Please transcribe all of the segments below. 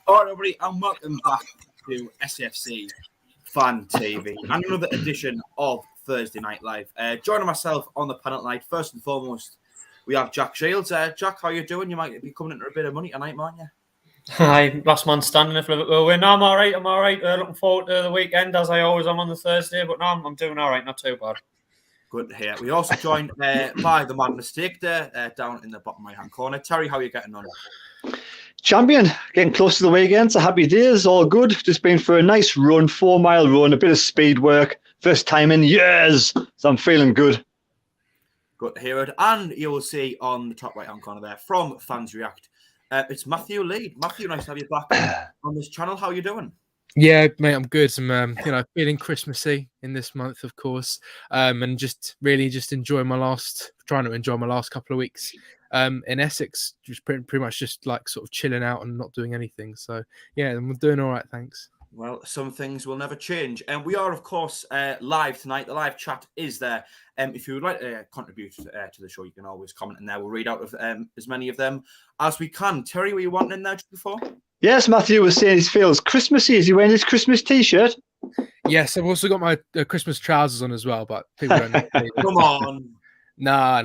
All right, everybody, and welcome back to SAFC Fan TV and another edition of Thursday Night Live. Joining myself on the panel tonight, first and foremost, we have Jack Shields. Jack, how you doing? You might be coming into a bit of money tonight, mightn't you? Hi, last man standing if Liverpool win. No, I'm all right. Looking forward to the weekend, as I always am on the Thursday. But no, I'm doing all right. Not too bad. Good to hear. We also joined by the man mistake there, down in the bottom right-hand corner. Terry, how are you getting on? Champion, getting close to the weekend. It's a happy days, all good. Just been for a nice run, 4-mile run, a bit of speed work. First time in years, so I'm feeling good. Good to hear it. And you will see on the top right-hand corner there from Fans React, it's Matthew Lee. Matthew, nice to have you back on this channel. How are you doing? Yeah, mate, I'm good. I'm, feeling Christmassy in this month, of course, and just enjoying trying to enjoy my last couple of weeks in Essex, just pretty much just like sort of chilling out and not doing anything. So yeah, I'm doing all right, thanks. Well, some things will never change. And we are, of course, live tonight. The live chat is there. If you would like to contribute to the show, you can always comment in there. We'll read out of as many of them as we can. Terry, were you wanting in there just before? Yes, Matthew was saying he feels Christmassy. Is he wearing his Christmas T-shirt? Yes, I've also got my Christmas trousers on as well, but people don't know. Come on. No.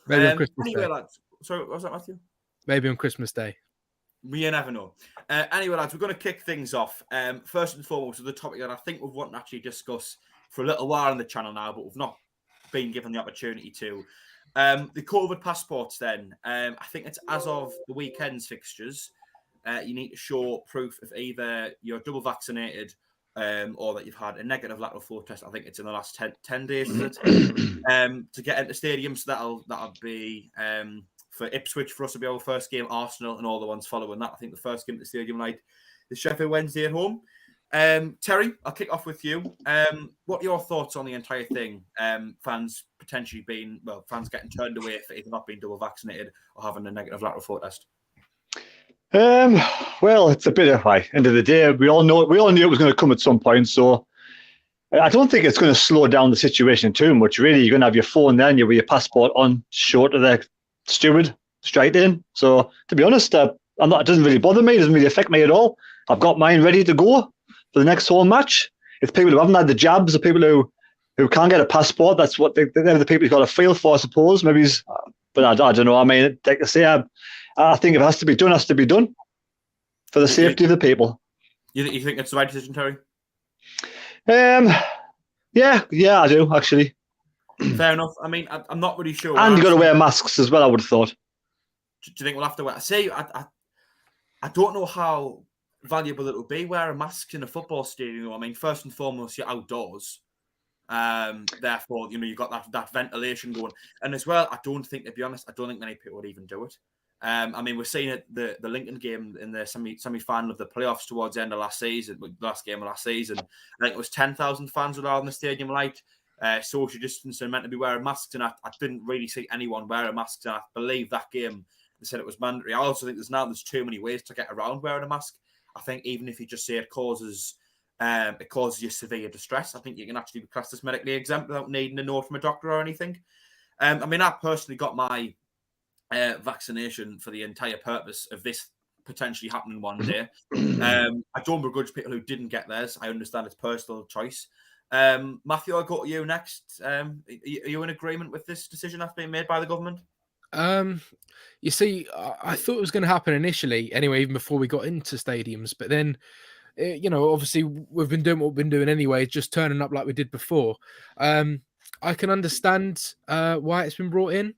Maybe on Christmas anyway, Day. lads. Sorry, what was that, Matthew? Maybe on Christmas Day. You never know. Anyway, lads, we're going to kick things off. First and foremost, the topic that I think we've wanted to actually discuss for a little while on the channel now, but we've not been given the opportunity to. The COVID passports then. I think it's as of the weekend's fixtures. You need to show proof of either you're double vaccinated or that you've had a negative lateral flow test. I think it's in the last 10 days, is it? To get into stadiums. So that'll be for Ipswich for us to be our first game, Arsenal and all the ones following that. I think the first game at the stadium night is Sheffield Wednesday at home. Terry, I'll kick off with you. What are your thoughts on the entire thing? Fans getting turned away for either not being double vaccinated or having a negative lateral flow test. Well, it's a bit of end of the day. We all knew it was going to come at some point. So I don't think it's going to slow down the situation too much. Really, you're going to have your phone there and you with your passport on, short of the steward straight in. So to be honest, it doesn't really bother me. It doesn't really affect me at all. I've got mine ready to go for the next home match. It's people who haven't had the jabs, the people who can't get a passport. That's what they're the people who've got to feel for, I suppose. Maybe, but I don't know. I mean, like I say, I think if it has to be done, it has to be done for the safety of the people. You think it's the right decision, Terry? Yeah, I do actually. Fair enough. I mean, I'm not really sure. And you've got to wear masks as well, I would have thought. Do you think we'll have to wear? I don't know how valuable it will be wearing masks in a football stadium. I mean, first and foremost, you're outdoors. Therefore, you've got that ventilation going. And as well, to be honest, I don't think many people would even do it. I mean, we're seeing it the Lincoln game in the semi-final of the playoffs towards the end of last season, the last game of last season. I think it was 10,000 fans were allowed in the stadium light. Social distancing, meant to be wearing masks, and I didn't really see anyone wearing masks. And I believe that game they said it was mandatory. I also think there's too many ways to get around wearing a mask. I think even if you just say it causes you severe distress, I think you can actually be classed as medically exempt without needing a note from a doctor or anything. I mean, I personally got my vaccination for the entire purpose of this potentially happening one day. I don't begrudge people who didn't get theirs. I understand it's personal choice. Matthew, I'll go to you next. Are you in agreement with this decision that's been made by the government? You see, I thought it was going to happen initially anyway, even before we got into stadiums. But then, obviously we've been doing what we've been doing anyway, just turning up like we did before. I can understand why it's been brought in.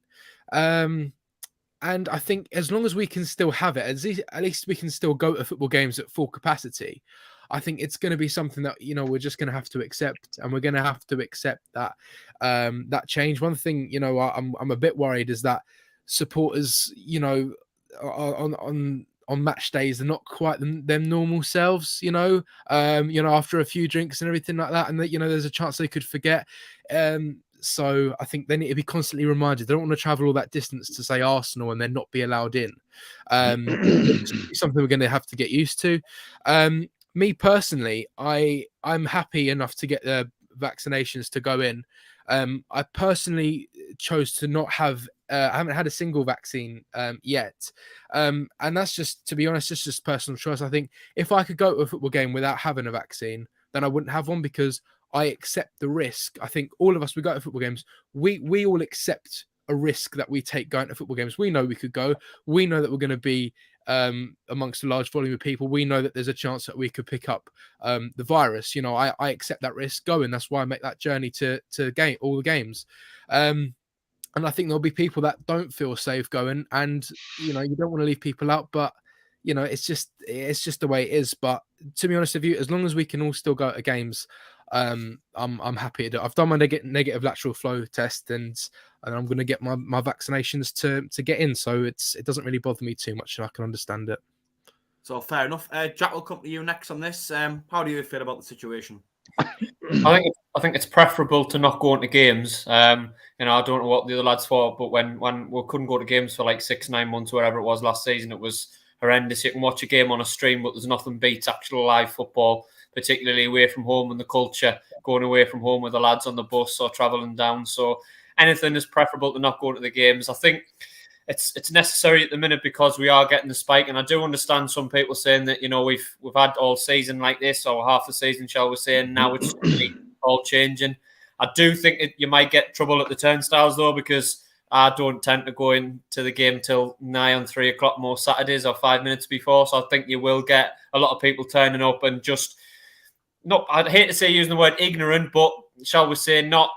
And I think as long as we can still have it, at least we can still go to football games at full capacity. I think it's going to be something that, we're just going to have to accept, and we're going to have to accept that that change. One thing, I'm a bit worried is that supporters, on match days, they're not quite them normal selves, after a few drinks and everything like that, and that, there's a chance they could forget. So I think they need to be constantly reminded. They don't want to travel all that distance to say Arsenal and then not be allowed in. It's something we're going to have to get used to. Me personally, I'm happy enough to get the vaccinations to go in. I personally chose to not have I haven't had a single vaccine yet, and that's just, to be honest, it's just personal choice. I think if I could go to a football game without having a vaccine, then I wouldn't have one, because I accept the risk. I think all of us, we go to football games, we all accept a risk that we take going to football games. We know we could go. We know that we're going to be amongst a large volume of people. We know that there's a chance that we could pick up the virus. You know, I accept that risk going. That's why I make that journey to game all the games. And I think there'll be people that don't feel safe going, and you know, you don't want to leave people out, but you know, it's just the way it is. But to be honest with you, as long as we can all still go to games, I'm happy to do it. I've done my negative lateral flow test, and I'm going to get my vaccinations to get in, so it doesn't really bother me too much, and I can understand it. So fair enough. Jack, will come to you next on this. How do you feel about the situation? I think it's preferable to not go into games. You know, I don't know what the other lads thought, but when we couldn't go to games for like 6-9 months, wherever it was last season, it was horrendous. You can watch a game on a stream, but there's nothing beats actual live football, particularly away from home and the culture, going away from home with the lads on the bus or travelling down. So anything is preferable to not going to the games. I think it's necessary at the minute because we are getting the spike, and I do understand some people saying that, you know, we've had all season like this, or half the season, shall we say, and now it's all changing. I do think you might get trouble at the turnstiles though, because I don't tend to go into the game till nigh on 3 o'clock most Saturdays, or 5 minutes before. So I think you will get a lot of people turning up and just not, I'd hate to say using the word ignorant, but shall we say not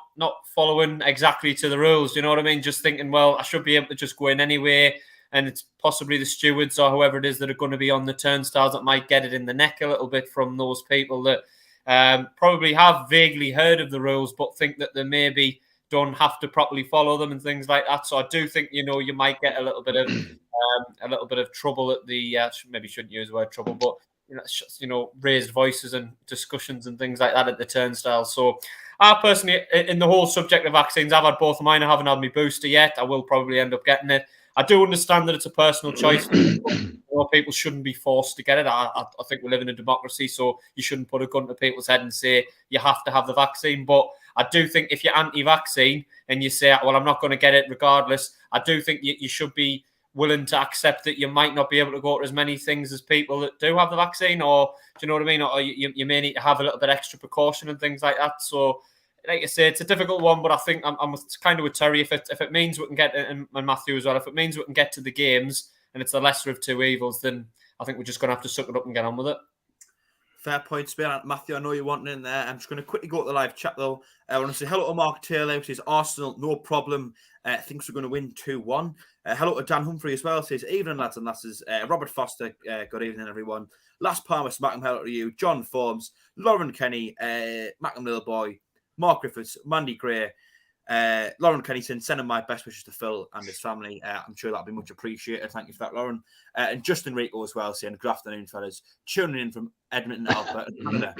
following exactly to the rules. You know what I mean? Just thinking, well, I should be able to just go in anyway. And it's possibly the stewards or whoever it is that are going to be on the turnstiles that might get it in the neck a little bit from those people that probably have vaguely heard of the rules, but think that they maybe don't have to properly follow them and things like that. So I do think, you know, you might get a little bit of trouble at the maybe shouldn't use the word trouble, but you know, raised voices and discussions and things like that at the turnstile. So I personally, in the whole subject of vaccines, I've had both of mine. I haven't had my booster yet. I will probably end up getting it. I do understand that it's a personal choice. People shouldn't be forced to get it. I think we live in a democracy, so you shouldn't put a gun to people's head and say you have to have the vaccine. But I do think if you're anti-vaccine and you say, well, I'm not going to get it regardless, I do think you should be willing to accept that you might not be able to go to as many things as people that do have the vaccine, or do you know what I mean? Or you may need to have a little bit extra precaution and things like that. So, like I say, it's a difficult one, but I think I'm kind of with Terry. If it means we can get, and Matthew as well, if it means we can get to the games and it's the lesser of two evils, then I think we're just going to have to suck it up and get on with it. Fair point, Spear. Matthew, I know you're wanting in there. I'm just going to quickly go to the live chat, though. I want to say hello to Mark Taylor, who says Arsenal, no problem. Thinks we're going to win 2-1. Hello to Dan Humphrey as well. Says, evening, lads and lasses. Robert Foster, good evening, everyone. Last Palmer, Smackham, hello to you. John Forbes, Lauren Kenny, Mackham Little Boy, Mark Griffiths, Mandy Gray, Lauren Kenny saying, sending my best wishes to Phil and his family. I'm sure that'll be much appreciated. Thank you for that, Lauren. And Justin Rico as well saying, good afternoon, fellas. Tuning in from Edmonton, Alberta, Canada.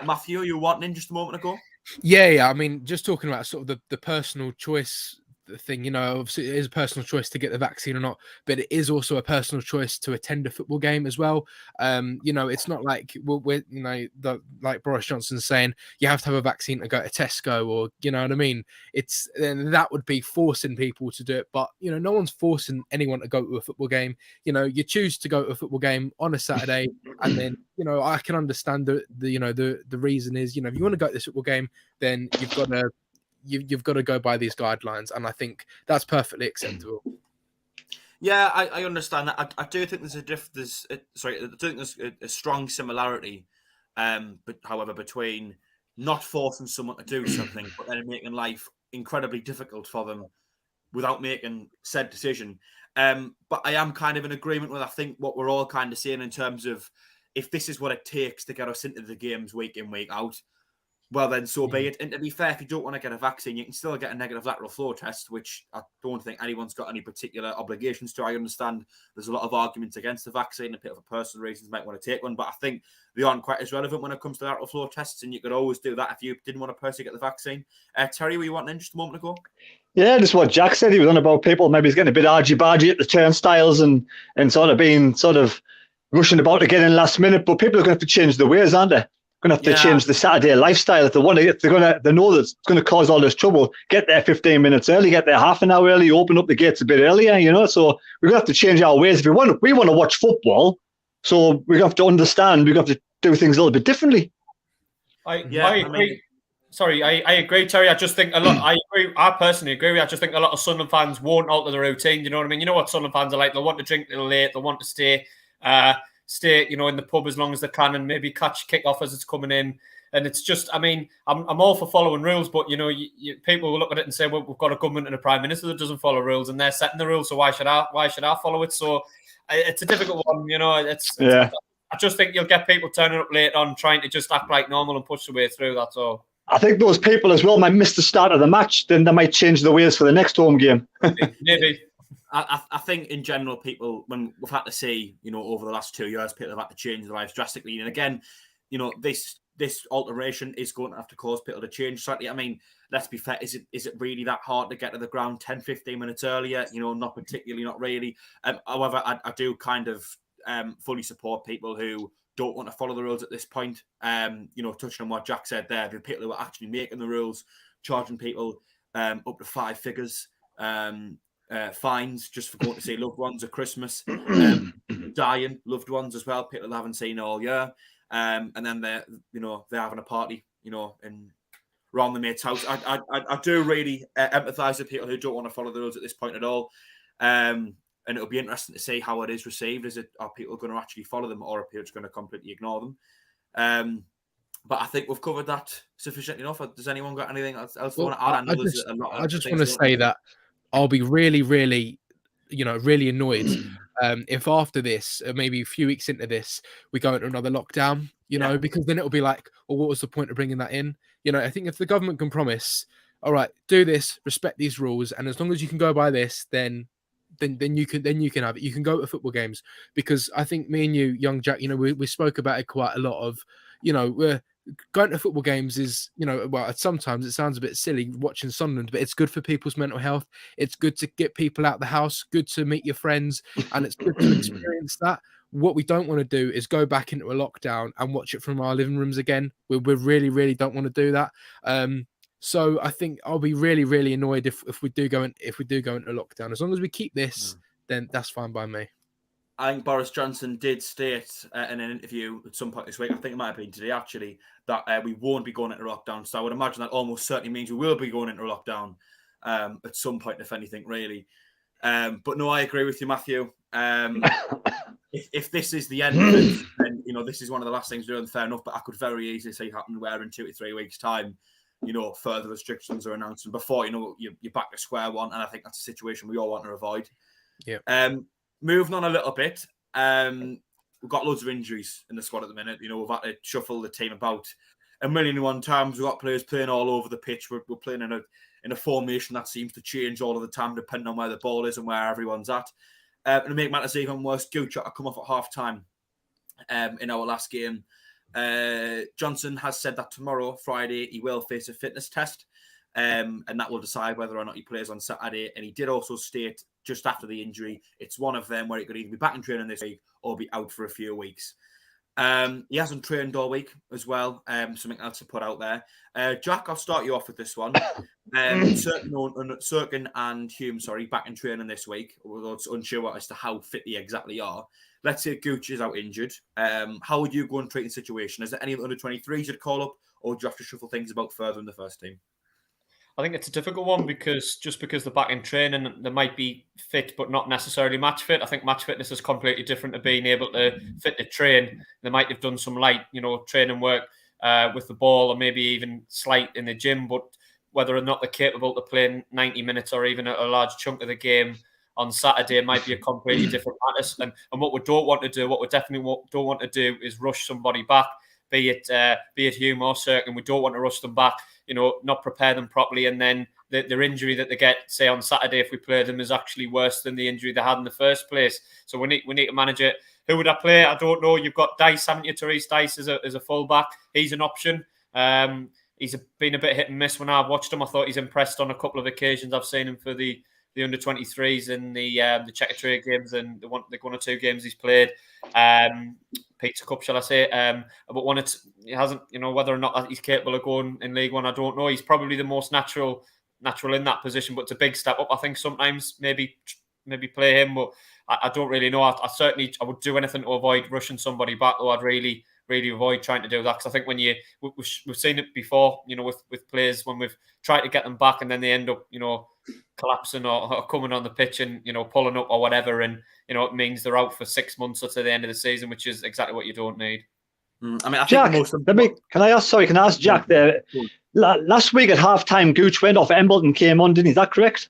Matthew, you were wanting in just a moment ago? Yeah. I mean, just talking about sort of the personal choice thing, you know, obviously it is a personal choice to get the vaccine or not, but it is also a personal choice to attend a football game as well. You know, it's not like we're you know, like Boris Johnson's saying you have to have a vaccine to go to Tesco, or you know what I mean. It's that would be forcing people to do it, but you know, no one's forcing anyone to go to a football game. You know, you choose to go to a football game on a Saturday, and then you know, I can understand the reason is, you know, if you want to go to this football game, then you've got to go by these guidelines, and I think that's perfectly acceptable. Yeah, I understand that. I do think there's a strong similarity, but however, between not forcing someone to do something, but then making life incredibly difficult for them without making said decision. But I am kind of in agreement with, I think, what we're all kind of saying in terms of, if this is what it takes to get us into the games week in, week out, well, then so be it. And to be fair, if you don't want to get a vaccine, you can still get a negative lateral flow test, which I don't think anyone's got any particular obligations to. I understand there's a lot of arguments against the vaccine, and people for personal reasons might want to take one, but I think they aren't quite as relevant when it comes to lateral flow tests, and you could always do that if you didn't want to personally get the vaccine. Terry, were you wanting in just a moment ago? Yeah, just what Jack said. He was on about people maybe he's getting a bit argy-bargy at the turnstiles and sort of being sort of rushing about to get in last minute, but people are going to have to change their ways, aren't they? Going going to have to change the Saturday lifestyle if they want to. They know that it's going to cause all this trouble. Get there 15 minutes early, get there half an hour early, open up the gates a bit earlier, So we're going to have to change our ways. If we want to watch football, so we have to understand, we have to do things a little bit differently. I agree. I agree, Terry. I just think a lot. I personally agree. I just think a lot of Sunderland fans won't alter the routine. You know what I mean? You know what Sunderland fans are like. They want to drink till late. They want to stay, in the pub as long as they can, and maybe catch kick-off as it's coming in. And it's just, I mean, I'm all for following rules, but people will look at it and say, well, we've got a government and a prime minister that doesn't follow rules, and they're setting the rules. So why should I follow it? So it's a difficult one. I just think you'll get people turning up late on, trying to just act like normal and push their way through. That's all. I think those people as well might miss the start of the match. Then they might change the ways for the next home game. Maybe. I think in general, people, when we've had to see, over the last 2 years, people have had to change their lives drastically. And again, this alteration is going to have to cause people to change slightly. I mean, let's be fair. Is it really that hard to get to the ground 10, 15 minutes earlier? Not particularly, not really. However, I do kind of fully support people who don't want to follow the rules at this point. Touching on what Jack said there, the people who are actually making the rules, charging people up to 5 figures, fines just for going to see loved ones at Christmas, dying loved ones as well, people haven't seen all year, and then they're having a party, in around the mate's house. I do really empathise with people who don't want to follow the rules at this point at all. And it'll be interesting to see how it is received. Are people going to actually follow them, or are people just going to completely ignore them? But I think we've covered that sufficiently enough. Does anyone got anything else they want to add? I just want to say that I'll be really, really, really annoyed if after this, maybe a few weeks into this, we go into another lockdown, because then it'll be like, well, what was the point of bringing that in? I think if the government can promise, all right, do this, respect these rules, and as long as you can go by this, then you can have it. You can go to football games, because I think me and you, young Jack, we spoke about it quite a lot of, we're going to football games is, sometimes it sounds a bit silly watching Sunderland, but it's good for people's mental health. It's good to get people out the house, good to meet your friends, and it's good to experience that. What we don't want to do is go back into a lockdown and watch it from our living rooms again. We really, really don't want to do that. So I think I'll be really, really annoyed if we do go into lockdown. As long as we keep this, then that's fine by me. I think Boris Johnson did state in an interview at some point this week, I think it might have been today actually, that we won't be going into lockdown. So I would imagine that almost certainly means we will be going into lockdown at some point, if anything, really. But no, I agree with you, Matthew. If this is the end of it, then this is one of the last things we're doing, fair enough. But I could very easily see happen where in 2 to 3 weeks' time, further restrictions are announced, and before you're back to square one. And I think that's a situation we all want to avoid. Yeah. Moving on a little bit, we've got loads of injuries in the squad at the minute. We've had to shuffle the team about a million and one times. We've got players playing all over the pitch. We're playing in a formation that seems to change all of the time depending on where the ball is and where everyone's at. And to make matters even worse, Gooch had to come off at half time in our last game. Johnson has said that tomorrow, Friday, he will face a fitness test, and that will decide whether or not he plays on Saturday. And he did also state just after the injury, it's one of them where he could either be back in training this week or be out for a few weeks. He hasn't trained all week as well. Something else to put out there. Jack, I'll start you off with this one. Sirkin and Hume, back in training this week, although it's unsure as to how fit they exactly are. Let's say Gooch is out injured. How would you go and treat the situation? Is there any under 23s you'd call up, or do you have to shuffle things about further in the first team? I think it's a difficult one because they're back in training, they might be fit but not necessarily match fit. I think match fitness is completely different to being able to fit to train. They might have done some light, training work with the ball, or maybe even slight in the gym, but whether or not they're capable to play 90 minutes or even a large chunk of the game on Saturday might be a completely different matter. And what we don't want to do, what we definitely don't want to do, is rush somebody back, be it Hume or Sirkin. We don't want to rush them back, not prepare them properly, and then their injury that they get, say on Saturday, if we play them, is actually worse than the injury they had in the first place. So we need to manage it. Who would I play? I don't know. You've got Dice, haven't you? Therese Dice as a fullback. He's an option. He's been a bit hit and miss when I've watched him. I thought he's impressed on a couple of occasions I've seen him for the the under-23s in the Checker games and the one or two games he's played. Pizza Cup, shall I say? But when he hasn't, whether or not he's capable of going in League One, I don't know. He's probably the most natural in that position, but it's a big step up. I think sometimes maybe play him, but I don't really know. I would do anything to avoid rushing somebody back, though. I'd really avoid trying to do that, because I think when we've seen it before, with players when we've tried to get them back and then they end up, collapsing or coming on the pitch and pulling up or whatever, and it means they're out for 6 months or to the end of the season, which is exactly what you don't need. I mean, Jack, can I ask Jack there? Last week at halftime, Gooch went off. Embleton came on, didn't he? Is that correct?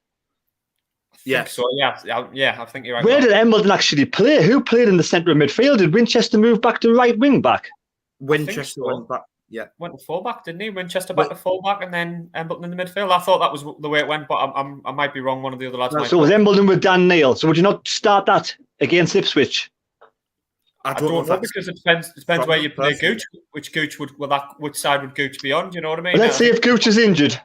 Yeah. So yeah, I think you're right. Where did Embleton actually play? Who played in the centre of midfield? Did Winchester move back to right wing back? Winchester went back. Yeah, went to fullback, didn't he? Winchester back to fullback, and then Embleton in the midfield. I thought that was the way it went, but I might be wrong. One of the other lads. So it was Embleton with Dan Neil. So would you not start that against Ipswich? I don't know, because it depends where you play Gooch. Which side would Gooch be on? Do you know what I mean? But let's see if Gooch is injured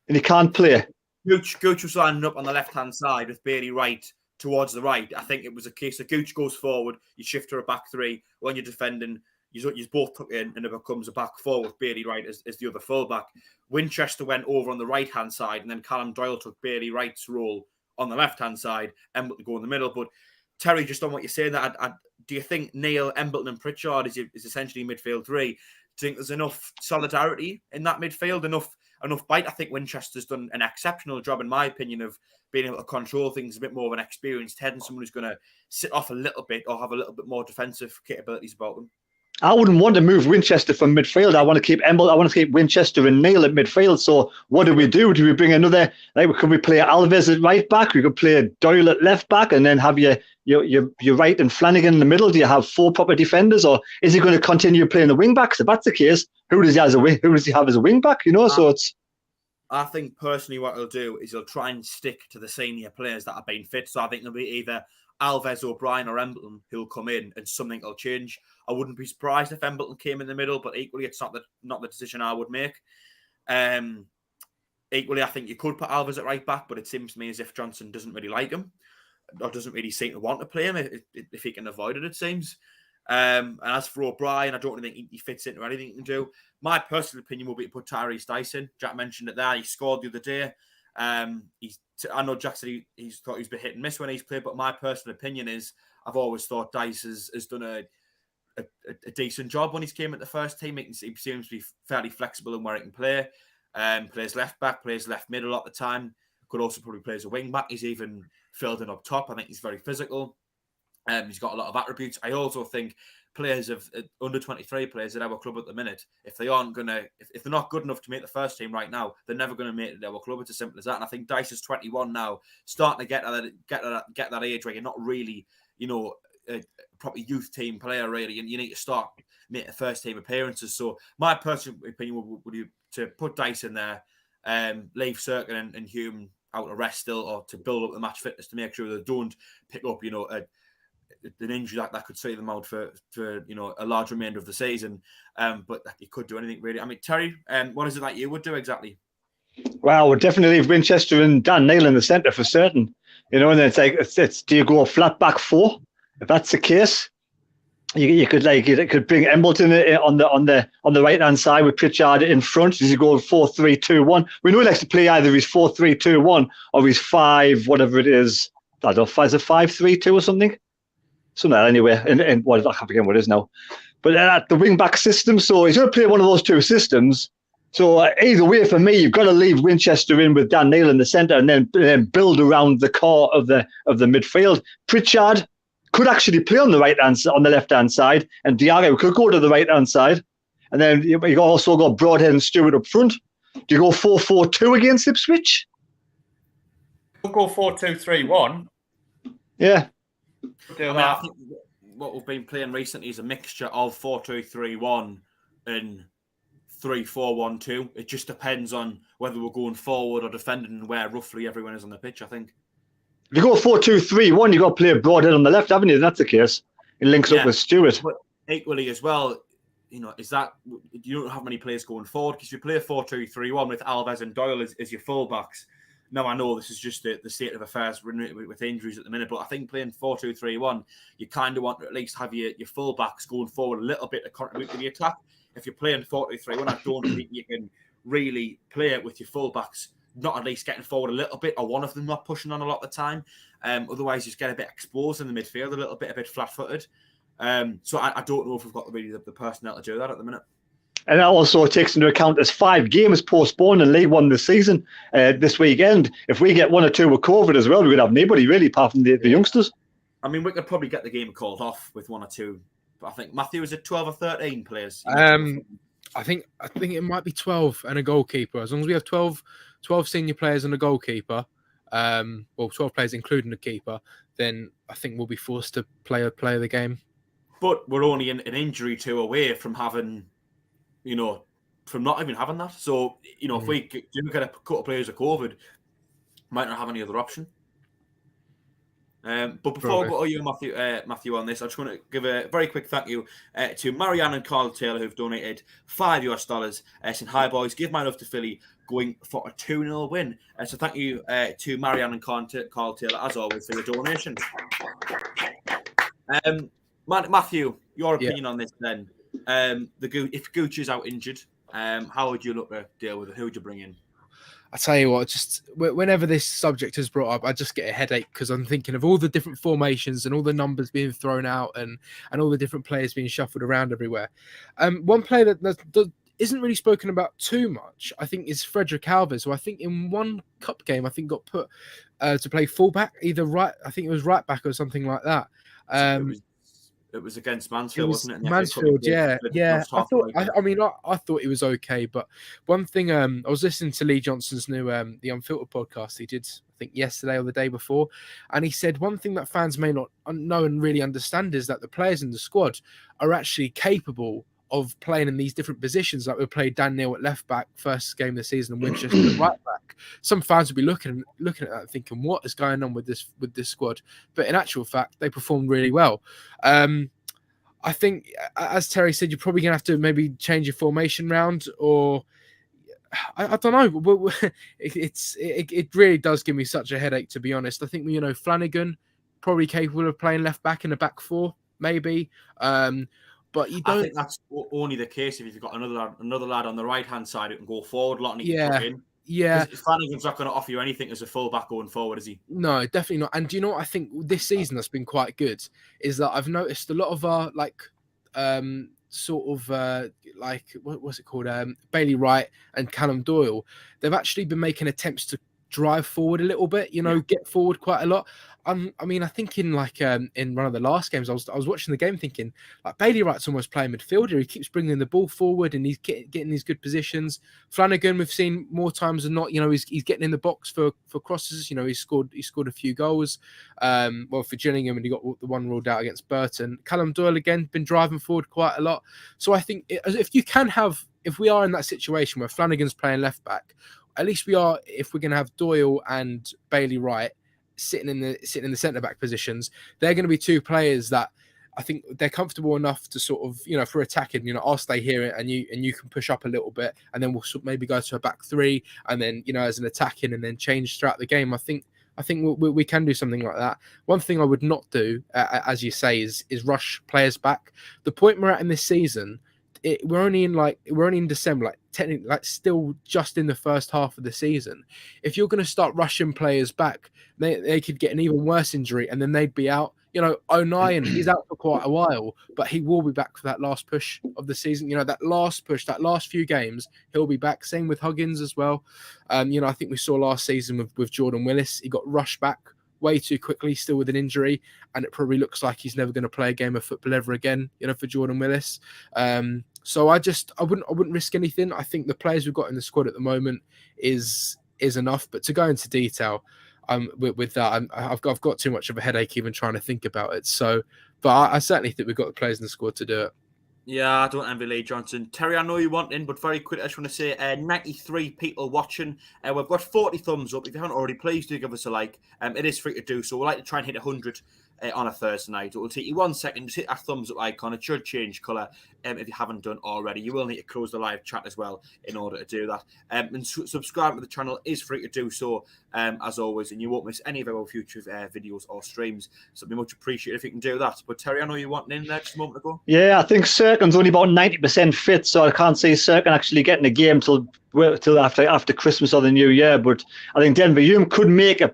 and he can't play. Gooch was lining up on the left-hand side with Bailey Wright towards the right. I think it was a case of Gooch goes forward, you shift to a back three. When you're defending, you both tuck in, and it becomes a back four with Bailey Wright as the other fullback. Winchester went over on the right-hand side, and then Callum Doyle took Bailey Wright's role on the left-hand side, Embleton to go in the middle. But Terry, just on what you're saying, do you think Neil, Embleton and Pritchard is essentially midfield three? Do you think there's enough solidarity in that midfield, enough bite? I think Winchester's done an exceptional job, in my opinion, of being able to control things a bit more of an experienced head and someone who's going to sit off a little bit or have a little bit more defensive capabilities about them. I wouldn't want to move Winchester from midfield. I want to keep Embleton. I want to keep Winchester and Neil at midfield. So what do we do? Do we bring another? Could we play Alves at right back? We could play Doyle at left back, and then have your Wright and Flanagan in the middle. Do you have 4 proper defenders, or is he going to continue playing the wing backs? If that's the case, who does he have as a wing back? So it's. I think personally, what he'll do is he'll try and stick to the senior players that have been fit. So I think there'll be either Alves, O'Brien, or Embleton who'll come in, and something will change. I wouldn't be surprised if Embleton came in the middle, but equally, it's not the decision I would make. Equally, I think you could put Alves at right back, but it seems to me as if Johnson doesn't really like him, or doesn't really seem to want to play him if he can avoid it seems. And as for O'Brien, I don't really think he fits into anything he can do. My personal opinion will be to put Tyrese Dyson. Jack mentioned it there. He scored the other day. I know Jack said he's thought he's been hit and miss when he's played, but my personal opinion is I've always thought Dice has done a decent job when he's came at the first team. He seems to be fairly flexible in where he can play. Plays left back, plays left middle a lot of the time. Could also probably play as a wing back. He's even filled in up top. I think he's very physical. He's got a lot of attributes. I also think players of under 23 players at our club at the minute, if they're not good enough to make the first team right now, they're never going to make it at our club. It's as simple as that. And I think Dice is 21 now, starting to get that age where you're not really, a proper youth team player really, and you need to start making first team appearances. So my personal opinion would be to put Dice in there, leave Sirkin and Hume out to rest still, or to build up the match fitness to make sure they don't pick up, an injury that could see them out for a large remainder of the season. But you could do anything really. I mean, Terry, what is it that you would do exactly? Well, we'll definitely leave Winchester and Dan Neil in the centre for certain. And then it's do you go flat back 4? If that's the case, you could bring Embleton on the right hand side with Pritchard in front. Does he go 4-3-2-1? We know he likes to play either his 4-3-2-1 or his 5, whatever it is. I don't know, is it 5-3-2 or something? Something like that anyway. And I can't forget what it is now. But the wing back system, so he's going to play one of those 2 systems. So either way, for me, you've got to leave Winchester in with Dan Neil in the centre, and then build around the core of the midfield. Pritchard could actually play on the left hand side, and Diarra could go to the right hand side, and then you also got Broadhead and Stewart up front. Do you go 4-4-2 against Ipswich? We'll go 4-2-3-1. Yeah. I think what we've been playing recently is a mixture of 4-2-3-1 and 3-4-1-2. It just depends on whether we're going forward or defending and where roughly everyone is on the pitch, I think. If you go 4-2-3-1, you've got to play Broadhead on the left, haven't you? That's the case. It links up with Stewart. But equally as well, is that you don't have many players going forward, because you play 4-2-3-1 with Alves and Doyle as your fullbacks. Now, I know this is just the state of affairs with injuries at the minute, but I think playing 4-2-3-1, you kind of want to at least have your full-backs going forward a little bit to contribute to the attack. If you're playing 4-2-3-1, I don't think you can really play it with your full-backs not at least getting forward a little bit, or one of them not pushing on a lot of the time. Otherwise, you just get a bit exposed in the midfield, a bit flat-footed. So I don't know if we've got the personnel to do that at the minute. And that also takes into account there's 5 games postponed in League One this season, this weekend. If we get 1 or 2 with COVID as well, we would have nobody really apart from the youngsters. I mean, we could probably get the game called off with 1 or 2. But I think Matthew, is it 12 or 13 players? I think it might be 12 and a goalkeeper. As long as we have 12 senior players and a goalkeeper, 12 players including the keeper, then I think we'll be forced to play the game. But we're only an injury away from having, from not even having that. So, if we do get a couple of players of COVID, might not have any other option. But before I go to you, Matthew, on this, I just want to give a very quick thank you to Marianne and Carl Taylor, who've donated $5 saying, "Hi boys, give my love to Philly, going for a 2-0 win." So thank you to Marianne and Carl Taylor, as always, for your donation. Matthew, your opinion on this then? If Gooch is out injured, how would you look to deal with it? Who would you bring in? I tell you what, just whenever this subject is brought up, I just get a headache because I'm thinking of all the different formations and all the numbers being thrown out and all the different players being shuffled around everywhere. One player that isn't really spoken about too much, I think, is Frederick Alves, who I think in one cup game, got put to play fullback, either right, I think it was right back or something like that. It was against Mansfield, wasn't it? Mansfield, yeah. I thought it was okay, but one thing, I was listening to Lee Johnson's new The Unfiltered podcast he did, I think yesterday or the day before, and he said one thing that fans may not know and really understand is that the players in the squad are actually capable of playing in these different positions. Like we played Dan Neil at left back first game of the season and Winchester at right back. Some fans would be looking at that and thinking, what is going on with this squad? But in actual fact, they performed really well. I think, as Terry said, you're probably gonna have to maybe change your formation round, or I don't know. It really does give me such a headache, to be honest. I think Flanagan probably capable of playing left back in a back 4, maybe. But you don't. I think that's only the case if you've got another lad on the right hand side who can go forward. Yeah. Flanagan's not going to offer you anything as a full-back going forward, is he? No, definitely not. And do you know what I think this season that's been quite good is that I've noticed a lot of our what's it called? Bailey Wright and Callum Doyle. They've actually been making attempts to drive forward a little bit, get forward quite a lot. I think in one of the last games, I was watching the game thinking, like, Bailey Wright's almost playing midfielder. He keeps bringing the ball forward and he's getting these good positions. Flanagan, we've seen more times than not, he's getting in the box for crosses. He scored a few goals. For Gillingham, and he got the one ruled out against Burton. Callum Doyle again been driving forward quite a lot. So I think if we are in that situation where Flanagan's playing left back, at least we are. If we're going to have Doyle and Bailey Wright sitting in the centre back positions, they're going to be 2 players that I think they're comfortable enough to sort of, for attacking. I'll stay here and you can push up a little bit, and then we'll maybe go to a back 3, and then as an attacking, and then change throughout the game. I think we can do something like that. One thing I would not do, as you say, is rush players back. The point we're at in this season, we're only in December, technically, still just in the first half of the season. If you're going to start rushing players back, they could get an even worse injury, and then they'd be out. O'Nien, he's out for quite a while, but he will be back for that last push of the season. That last push, that last few games, he'll be back. Same with Huggins as well. I think we saw last season with Jordan Willis, he got rushed back way too quickly, still with an injury, and it probably looks like he's never going to play a game of football ever again, for Jordan Willis. So I wouldn't risk anything. I think the players we've got in the squad at the moment is enough. But to go into detail, with that, I've got too much of a headache even trying to think about it. So, but I certainly think we've got the players in the squad to do it. Yeah, I don't envy Lee Johnson. Terry, I know you want in, but very quick, I just want to say 93 people watching. We've got 40 thumbs up. If you haven't already, please do give us a like. It is free to do, so we'd like to try and hit 100 on a Thursday night. It will take you 1 second. Just hit that thumbs up icon. It should change colour if you haven't done already. You will need to close the live chat as well in order to do that. And subscribe to the channel is free to do so, as always, and you won't miss any of our future videos or streams. So it'd be much appreciated if you can do that. But Terry, I know you wanted in there just a moment ago. Yeah, I think Serkin's only about 90% fit, so I can't see Serkin actually getting a game till after Christmas or the New Year. But I think Denver Hume could make a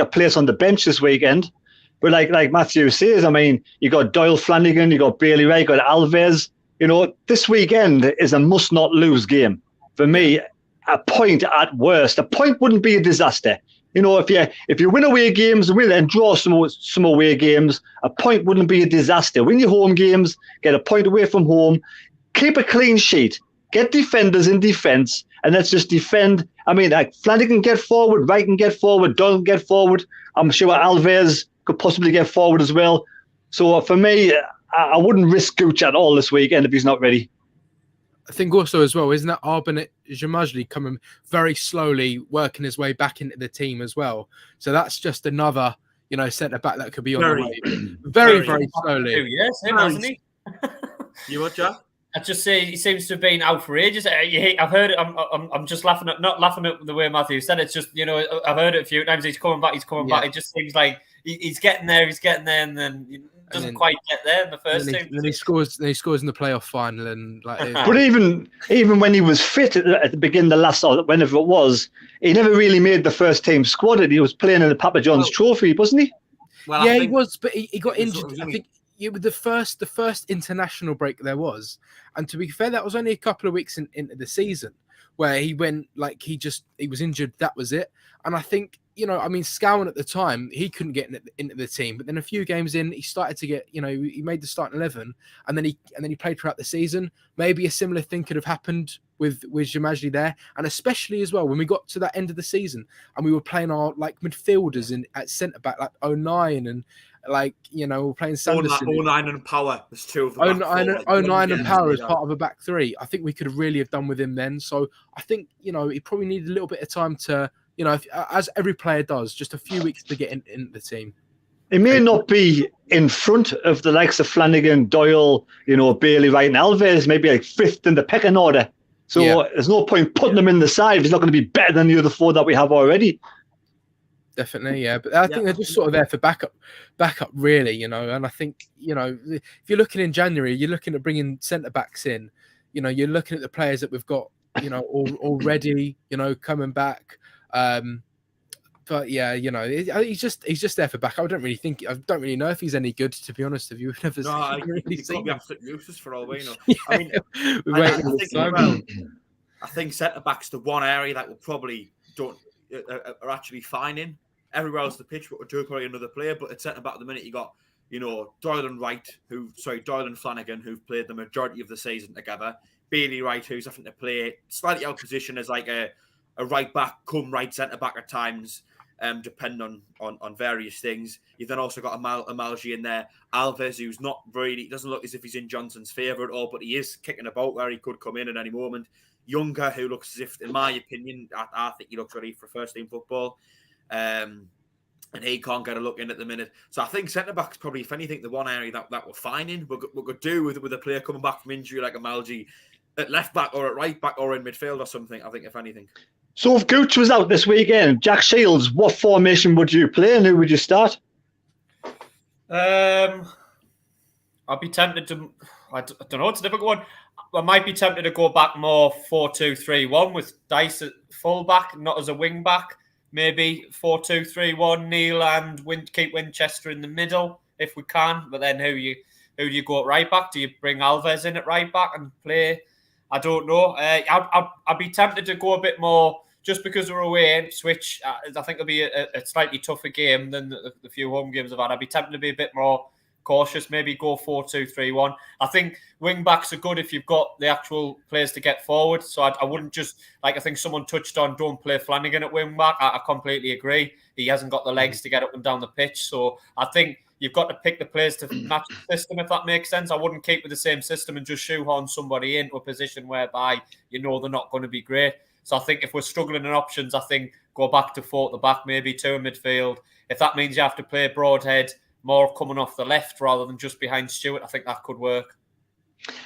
place on the bench this weekend. But like Matthew says, I mean, you got Doyle Flanagan, you got Bailey Wright, you got Alves. You know, this weekend is a must-not-lose game. For me, a point at worst. A point wouldn't be a disaster. You know, if you win away games and draw some away games, a point wouldn't be a disaster. Win your home games, get a point away from home, keep a clean sheet, get defenders in defence, and let's just defend. I mean, like Flanagan can get forward, Wright can get forward, Doyle can get forward. I'm sure Alves could possibly get forward as well. So for me, I wouldn't risk Gooch at all this weekend if he's not ready. I think also as well, isn't that Arben Jamajli coming very slowly, working his way back into the team as well? So that's just another, you know, centre back that could be on the way. Very slowly. Yes, him, hasn't he? You what, Jack? I just say he seems to have been out for ages. I've heard it. I'm just laughing at not laughing at the way Matthew said it. It's just, you know, I've heard it a few times. He's coming back. It just seems like he's getting there, and then he doesn't quite get there in the first team. Then he scores in the playoff final, and like. But even when he was fit at the beginning of the last, or whenever it was, he never really made the first team squad. He was playing in the Papa John's Trophy, wasn't he? Well, yeah, he was, but he got injured. I think the first international break there was, and to be fair, that was only a couple of weeks into the season where he went like he was injured. That was it. And I think, you know, I mean, Scowen at the time, he couldn't get into the team, but then a few games in, he started to get, you know, he made the starting 11, and then he played throughout the season. Maybe a similar thing could have happened with Jamajli there, and especially as well when we got to that end of the season and we were playing our like midfielders at centre back like 09 and like, you know, we're playing Sanderson. 09 and Power. There's two of them. 09 and Power as part of a back three. I think we could really have done with him then. So I think, you know, he probably needed a little bit of time to, you know, as every player does, just a few weeks to get into the team. He may not be in front of the likes of Flanagan, Doyle, you know, Bailey, Wright, and Alves, maybe like fifth in the pecking order. So there's no point putting him in the side if he's not going to be better than the other four that we have already. Definitely, yeah. But I think they're just sort of there for backup really, you know. And I think, you know, if you're looking in January, you're looking at bringing centre-backs in. You know, you're looking at the players that we've got, you know, already, you know, coming back. But yeah, you know, he's just there for backup. I don't really know if he's any good, to be honest with you. We've never really seen him. Be absolutely useless for all we know. Yeah. I think centre-back's the one area that will probably are actually fine in. Everywhere else the pitch, but we're doing probably another player. But at centre back at the minute, you got, you know, Doyle and Flanagan, who've played the majority of the season together. Bailey Wright, who's having to play slightly out of position as like a right back, come right centre back at times, depending on various things. You've then also got Amalji in there. Alves, who's not really, doesn't look as if he's in Johnson's favour at all, but he is kicking about where he could come in at any moment. Younger, who looks as if, in my opinion, I think he looks ready for first team football. And he can't get a look in at the minute. So I think centre-back's probably, if anything, the one area that we're fine in. We could do with a player coming back from injury like Amalji at left-back or at right-back or in midfield or something, I think, if anything. So if Gooch was out this weekend, Jack Shields, what formation would you play and who would you start? I'd be tempted to... I don't know, it's a difficult one. I might be tempted to go back more 4-2-3-1 with Dice at full-back, not as a wing-back. Maybe 4-2-3-1, Neil and keep Winchester in the middle if we can. But then who do you go at right back? Do you bring Alves in at right back and play? I don't know. I'd be tempted to go a bit more just because we're away in Ipswich. I think it'll be a slightly tougher game than the few home games I've had. I'd be tempted to be a bit more cautious, maybe go 4-2-3-1. I think wing backs are good if you've got the actual players to get forward. So I wouldn't just, like I think someone touched on, don't play Flanagan at wing back. I completely agree. He hasn't got the legs to get up and down the pitch. So I think you've got to pick the players to match the system, if that makes sense. I wouldn't keep with the same system and just shoehorn somebody into a position whereby you know they're not going to be great. So I think if we're struggling in options, I think go back to 4 at the back, maybe 2 in midfield. If that means you have to play Broadhead more coming off the left rather than just behind Stewart. I think that could work.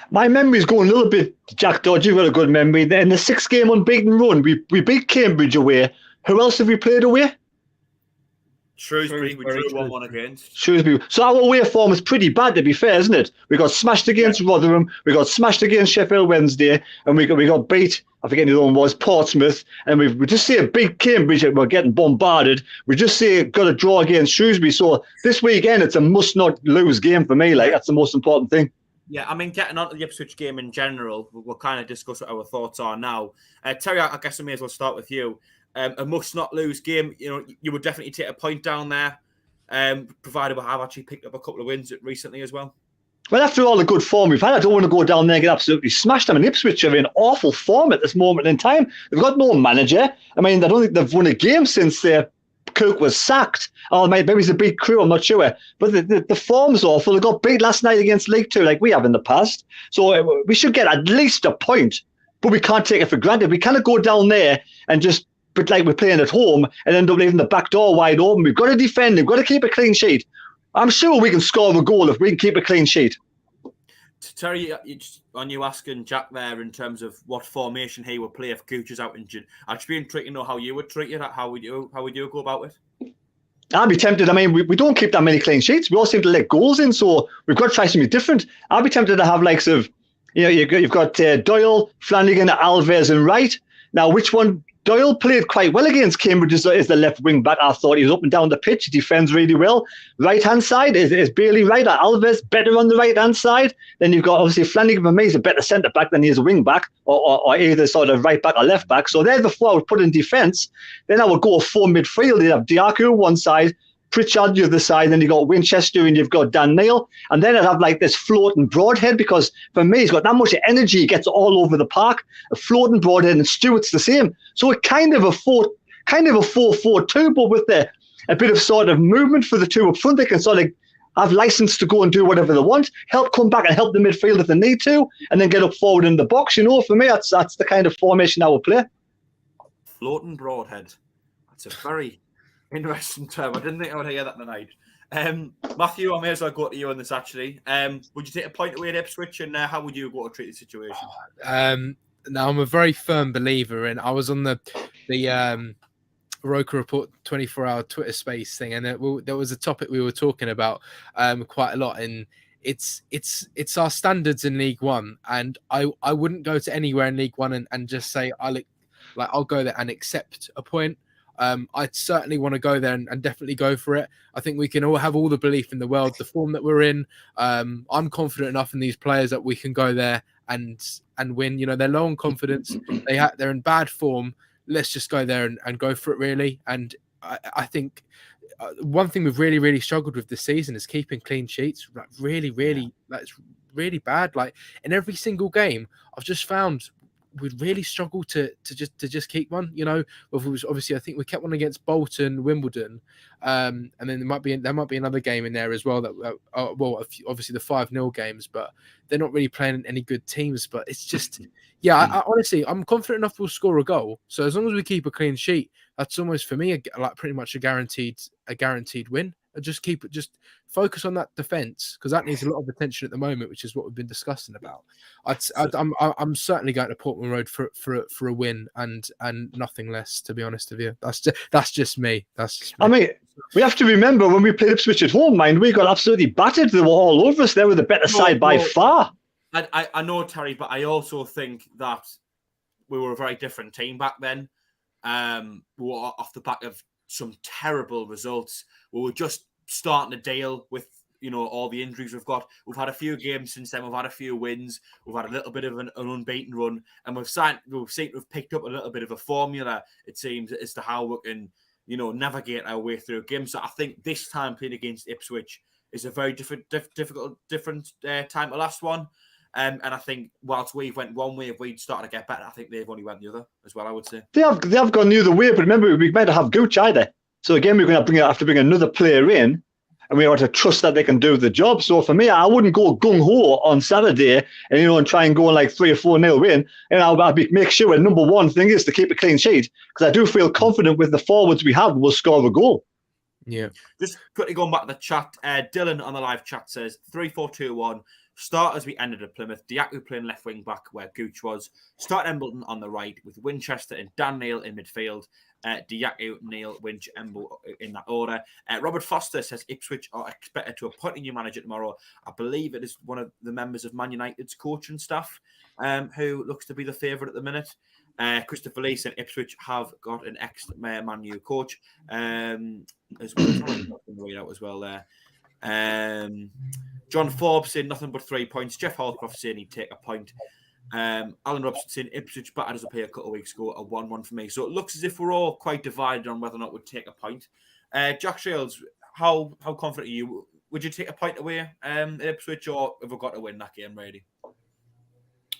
My memory's going a little bit, Jack Dodge, you've got a good memory. In the 6-game unbeaten run, we beat Cambridge away. Who else have we played away? Shrewsbury, we drew 1-1 against. Shrewsbury. So our away form is pretty bad, to be fair, isn't it? We got smashed against Rotherham, we got smashed against Sheffield Wednesday, and we got beat, I forget who the one was, Portsmouth, and we just see a big Cambridge that we're getting bombarded. We just see got a draw against Shrewsbury. So this weekend, it's a must-not-lose game for me. Like, that's the most important thing. Yeah, I mean, getting on to the Ipswich game in general, we'll kind of discuss what our thoughts are now. Terry, I guess I may as well start with you. A must-not-lose game. You know, you would definitely take a point down there, provided we have actually picked up a couple of wins recently as well. Well, after all the good form we've had, I don't want to go down there and get absolutely smashed. I mean, Ipswich are in awful form at this moment in time. They've got no manager. I mean, I don't think they've won a game since Cook was sacked. Oh, maybe it's a big crew, I'm not sure. But the form's awful. They got beat last night against League Two like we have in the past. So we should get at least a point, but we can't take it for granted. We cannot go down there and just, but like we're playing at home and end up leaving the back door wide open. We've got to defend. We've got to keep a clean sheet. I'm sure we can score a goal if we can keep a clean sheet. Terry, on you asking Jack there in terms of what formation he would play if Gooch is out injured, I'd just be intrigued to know how you would treat it. How would you go about it? I'd be tempted. I mean, we don't keep that many clean sheets. We all seem to let goals in, so we've got to try something different. I'd be tempted to have likes of, you know, you've got Doyle, Flanagan, Alves, and Wright. Now, which one? Doyle played quite well against Cambridge as the left wing back. I thought he was up and down the pitch. He defends really well. Right hand side is Bailey Wright or Alves better on the right hand side. Then you've got obviously Flanagan. For me, he's a better centre back than he is a wing back or either sort of right back or left back. So they're the four I would put in defence. Then I would go 4 midfield. You have Diaku on one side, Pritchard the other side, then you've got Winchester and you've got Dan Neil. And then I'd have like this floating Broadhead, because for me, he's got that much energy, he gets all over the park. A floating Broadhead, and Stewart's the same. So it kind of a 4-4-2, but with a bit of sort of movement for the two up front. They can sort of have license to go and do whatever they want, help come back and help the midfield if they need to, and then get up forward in the box. You know, for me, that's the kind of formation I would play. Floating Broadhead. That's a very interesting term. I didn't think I would hear that tonight. Matthew, I may as well go to you on this actually. Would you take a point away at Ipswich, and how would you go to treat the situation? Now, I'm a very firm believer, and I was on the Roker Report 24-hour Twitter space thing, and there was a topic we were talking about quite a lot, and it's our standards in League One, and I wouldn't go to anywhere in League One and just say I'll go there and accept a point. I'd certainly want to go there and definitely go for it. I think we can all have all the belief in the world, the form that we're in. I'm confident enough in these players that we can go there and win. You know, they're low on confidence. They're in bad form. Let's just go there and go for it, really. And I think one thing we've really, really struggled with this season is keeping clean sheets. Like that's really bad. Like in every single game, I've just found we'd really struggle to just keep one. You know, obviously I think we kept one against Bolton, Wimbledon, and then there might be another game in there as well that obviously the 5-0 games, but they're not really playing any good teams. But it's just I honestly, I'm confident enough we'll score a goal. So as long as we keep a clean sheet, that's almost for me like pretty much a guaranteed win. Just focus on that defense, because that needs a lot of attention at the moment, which is what we've been discussing about. I'm certainly going to Portman Road for a win and nothing less, to be honest with you. That's just me. I mean, we have to remember when we played Ipswich at home, we got absolutely battered. They were all over us. They were the better side by far. I know, Terry, but I also think that we were a very different team back then. We were off the back of some terrible results. We were just starting to deal with, all the injuries we've got. We've had a few games since then. We've had a few wins. We've had a little bit of an unbeaten run, and we've seemed to have picked up a little bit of a formula, it seems, as to how we can, navigate our way through games. So I think this time playing against Ipswich is a very different time to last one. And I think whilst we've went one way, if we'd started to get better, I think they've only went the other as well, I would say. They have gone the other way, but remember, we might have Gooch either. So again, we're going to have to bring another player in, and we have to trust that they can do the job. So for me, I wouldn't go gung-ho on Saturday and try and go like 3 or 4-0 win. And I'll make sure number one thing is to keep a clean sheet, because I do feel confident with the forwards we have, we'll score a goal. Yeah. Just quickly going back to the chat, Dylan on the live chat says 3-4-2-1. Start as we ended at Plymouth. Diaku playing left wing back where Gooch was. Start Embleton on the right with Winchester and Dan Neil in midfield. Diaku, Neil, Winch, Emble in that order. Robert Foster says Ipswich are expected to appoint a new manager tomorrow. I believe it is one of the members of Man United's coaching staff who looks to be the favourite at the minute. Christopher Lee said Ipswich have got an ex-Man U coach as well there. John Forbes saying nothing but 3 points. Jeff Hallcroft saying he'd take a point. Alan Robson saying Ipswich battered us up here a couple of weeks ago, a 1-1 for me. So it looks as if we're all quite divided on whether or not we'd take a point. Jack Shields, how confident are you? Would you take a point away at Ipswich, or have we got to win that game, really?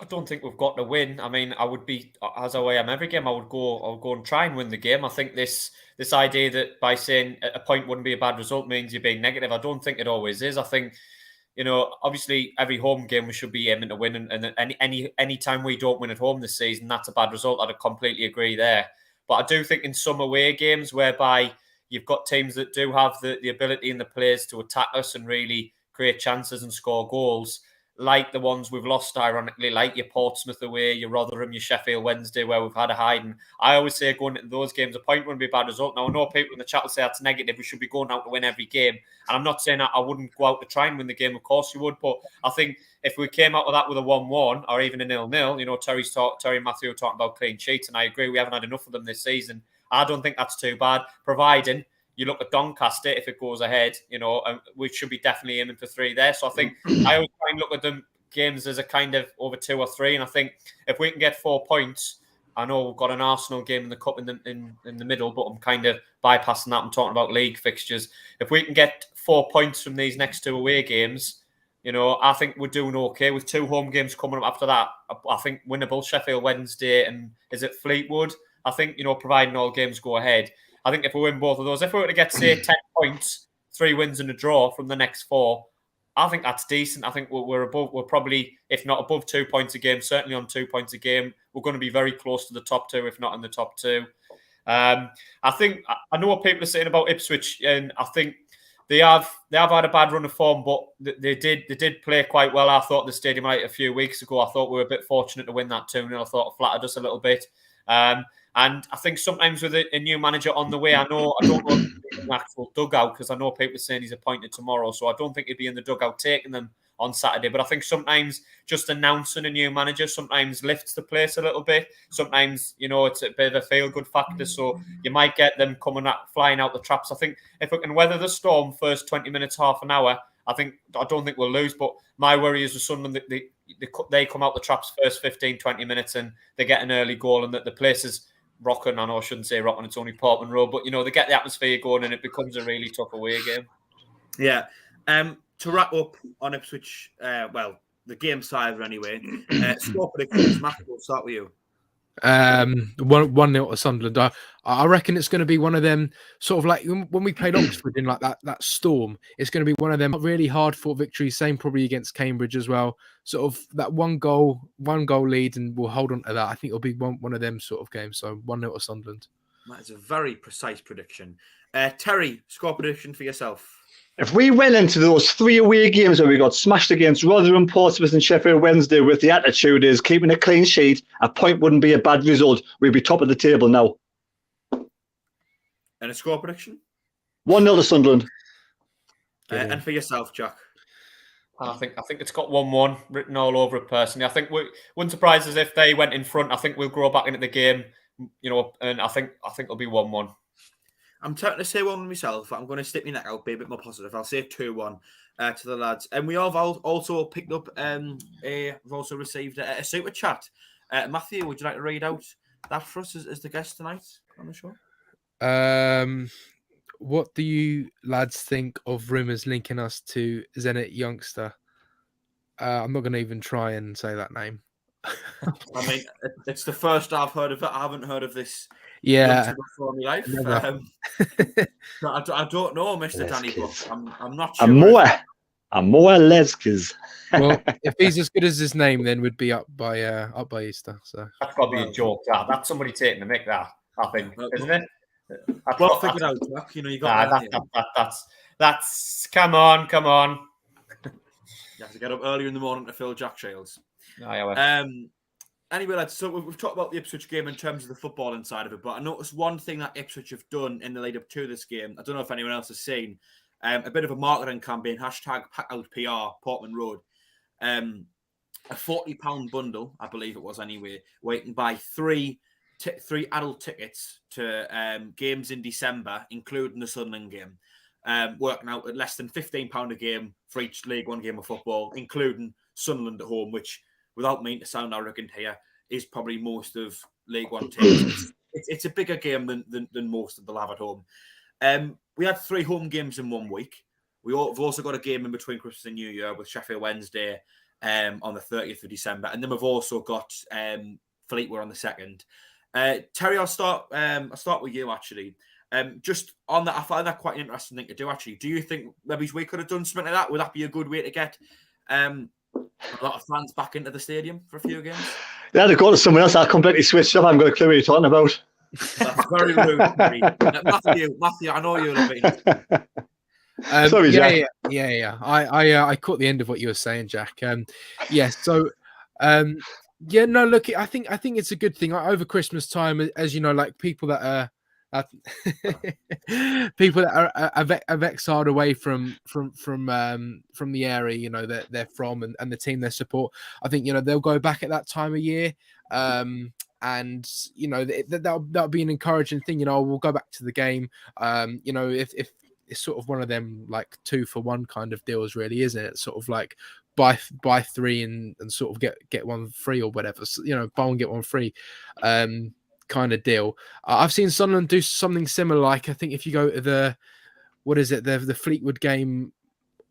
I don't think we've got to win. I mean, I would be, as I am every game, I would go and try and win the game. I think this idea that by saying a point wouldn't be a bad result means you're being negative, I don't think it always is. I think, obviously every home game we should be aiming to win, and any time we don't win at home this season, that's a bad result. I'd completely agree there. But I do think in some away games whereby you've got teams that do have the ability and the players to attack us and really create chances and score goals, like the ones we've lost, ironically, like your Portsmouth away, your Rotherham, your Sheffield Wednesday, where we've had a hiding. I always say going into those games, a point wouldn't be a bad result. Now, I know people in the chat will say that's negative. We should be going out to win every game. And I'm not saying that I wouldn't go out to try and win the game. Of course you would. But I think if we came out of that with a 1-1 or even a 0-0, Terry and Matthew were talking about clean sheets, and I agree, we haven't had enough of them this season. I don't think that's too bad, providing you look at Doncaster, if it goes ahead, we should be definitely aiming for 3 there. So I think I always try and look at them games as a kind of over 2 or 3. And I think if we can get 4 points, I know we've got an Arsenal game in the cup in the middle, but I'm kind of bypassing that. I'm talking about league fixtures. If we can get 4 points from these next 2 away games, I think we're doing okay. With 2 home games coming up after that, I think winnable. Sheffield Wednesday and is it Fleetwood? I think, providing all games go ahead, I think if we win both of those, if we were to get, say, 10 points, 3 wins and a draw from the next 4, I think that's decent. I think we're probably, if not above 2 points a game, certainly on 2 points a game. We're going to be very close to the top 2, if not in the top 2. I know what people are saying about Ipswich, and I think they have had a bad run of form, but they did play quite well. I thought the Stadium Light a few weeks ago, I thought we were a bit fortunate to win that 2-0. I thought it flattered us a little bit. And I think sometimes with a new manager on the way, I don't know if he's in the actual dugout, because I know people are saying he's appointed tomorrow, so I don't think he'd be in the dugout taking them on Saturday. But I think sometimes just announcing a new manager sometimes lifts the place a little bit. Sometimes, it's a bit of a feel-good factor, so you might get them flying out the traps. I think if we can weather the storm first 20 minutes, half an hour, I don't think we'll lose. But my worry is with Sunderland, they come out the traps first 15, 20 minutes and they get an early goal, and that the place is rocking. I know I shouldn't say rocking, it's only Portman Road, but they get the atmosphere going and it becomes a really tough away game. Yeah. To wrap up on Ipswich, the game side anyway, score predictions. Matthew, we'll start with you. 1-0 to Sunderland. I reckon it's going to be one of them, sort of like when we played Oxford in like that storm. It's going to be one of them really hard fought victories. Same probably against Cambridge as well. Sort of that one goal lead, and we'll hold on to that. I think it'll be one of them sort of games. So 1-0 to Sunderland. That is a very precise prediction. Terry, score prediction for yourself. If we went into those 3 away games where we got smashed against Rotherham, Portsmouth and Sheffield Wednesday with the attitude is keeping a clean sheet, a point wouldn't be a bad result. We'd be top of the table now. And a score prediction? 1-0 to Sunderland. And for yourself, Jack? I think it's got 1-1 written all over it personally. I think wouldn't surprise us if they went in front. I think we'll grow back into the game, and I think it'll be 1-1. I'm tempted to say 1 myself, but I'm going to stick my neck out, be a bit more positive. I'll say 2-1 to the lads. And we have also picked up, we've also received a super chat. Matthew, would you like to read out that for us as the guest tonight on the show? What do you lads think of rumours linking us to Zenit youngster? I'm not going to even try and say that name. I mean, it's the first I've heard of it. I haven't heard of this. Yeah, before in my life. I don't know, Mr. Danny, but I'm not sure. I'm more Lescas. Well, if he's as good as his name, then we'd be up by Easter. So that's got to be a joke. That's somebody taking the mick. That I think, isn't it? Well figured out, Jack. You know, you got that's come on. You have to get up earlier in the morning to fill Jack Shields. Oh, yeah, Anyway, lads, so we've talked about the Ipswich game in terms of the footballing side of it, but I noticed one thing that Ipswich have done in the lead up to this game. I don't know if anyone else has seen a bit of a marketing campaign, #PackOutPR, Portman Road. A £40 bundle, I believe it was anyway, where you can buy three adult tickets to games in December, including the Sunderland game. Working out at less than £15 a game for each League One game of football, including Sunderland at home, which, without meaning to sound arrogant here, is probably most of League One teams. It's a bigger game than most of them have at home. We had 3 home games in 1 week. We've also got a game in between Christmas and New Year with Sheffield Wednesday on the 30th of December. And then we've also got Fleetwood on the 2nd. Terry, I'll start with you, actually. Just on that, I find that quite an interesting thing to do, actually. Do you think maybe we could have done something like that? Would that be a good way to get a lot of fans back into the stadium for a few games? Yeah, they've got to someone else. I completely switched up. I haven't got a clue what you're talking about. That's very rude, Terry. Matthew, I know you'll have been. Sorry, Jack. Yeah. I caught the end of what you were saying, Jack. So, look, I think it's a good thing over Christmas time, as you know, like people that are people that are exiled away from the area, you know, that they're from and the team they support. I think, you know, they'll go back at that time of year. And you know, that'll be an encouraging thing. You know, we'll go back to the game. You know, if it's sort of one of them like 2-for-1 kind of deals, really, isn't it? Sort of like buy 3 and sort of get 1 free or whatever. So, you know, buy 1 get 1 free, kind of deal. I've seen Sunderland do something similar. Like, I think if you go to the Fleetwood game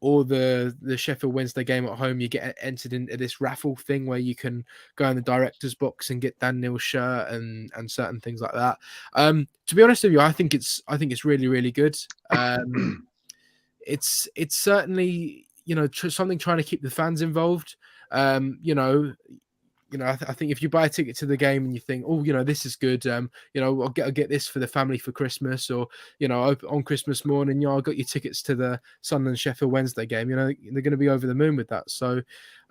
or the Sheffield Wednesday game at home, you get entered into this raffle thing where you can go in the director's box and get Dan Neil's shirt and certain things like that. To be honest with you, I think it's really, really good. It's certainly, you know, something trying to keep the fans involved. I think if you buy a ticket to the game and you think, oh, you know, this is good, you know, I'll get this for the family for Christmas, or, you know, on Christmas morning, you know, I got your tickets to the Sunderland Sheffield Wednesday game, you know, they're going to be over the moon with that. So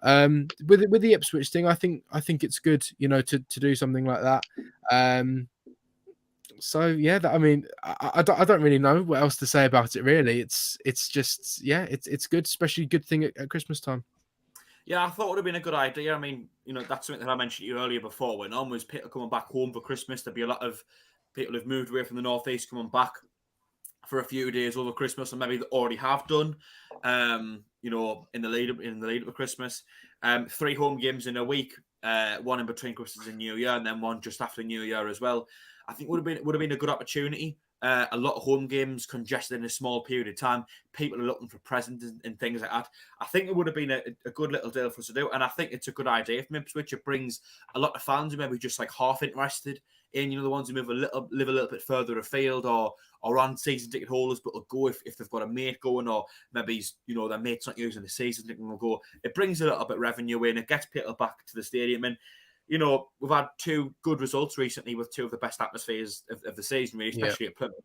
with the Ipswich thing, I think it's good, you know, to do something like that. So yeah, I mean, I don't really know what else to say about it, really. It's just, yeah, it's good, especially good thing at Christmas time. Yeah, I thought it would have been a good idea. I mean, you know, that's something that I mentioned to you earlier before. When on was people coming back home for Christmas, there'd be a lot of people who've moved away from the northeast coming back for a few days over Christmas, and maybe they already have done. You know, in the lead up to Christmas, 3 home games in a week, 1 in between Christmas and New Year, and then 1 just after New Year as well. I think would have been a good opportunity. A lot of home games congested in a small period of time. People are looking for presents and things like that. I think it would have been a good little deal for us to do, and I think it's a good idea from Ipswich. It brings a lot of fans who maybe just like half interested in, you know, the ones who live a little bit further afield or on season ticket holders, but will go if they've got a mate going, or maybe, you know, their mate's not using the season ticket and will go. It brings a little bit of revenue in. It gets people back to the stadium, and you know, we've had 2 good results recently with 2 of the best atmospheres of the season, really, especially at Plymouth.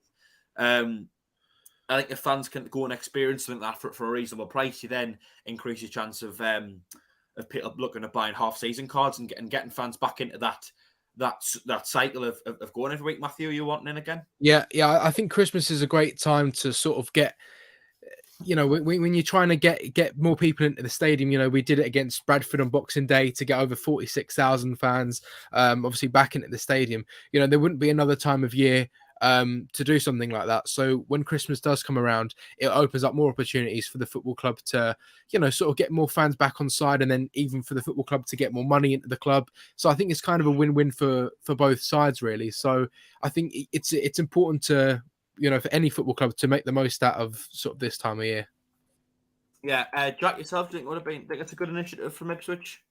I think if fans can go and experience something like that for a reasonable price, you then increase your chance of people looking at buying half-season cards and getting fans back into that cycle of going every week. Matthew, are you wanting in again? Yeah. I think Christmas is a great time to sort of get, you know, when you're trying to get more people into the stadium. You know, we did it against Bradford on Boxing Day to get over 46,000 fans, obviously back into the stadium. You know, there wouldn't be another time of year to do something like that. So when Christmas does come around, it opens up more opportunities for the football club to, you know, sort of get more fans back on side, and then even for the football club to get more money into the club. So I think it's kind of a win-win for both sides, really. So I think it's important to, you know, for any football club to make the most out of sort of this time of year. Yeah, Jack, yourself, think it's a good initiative from Ipswich?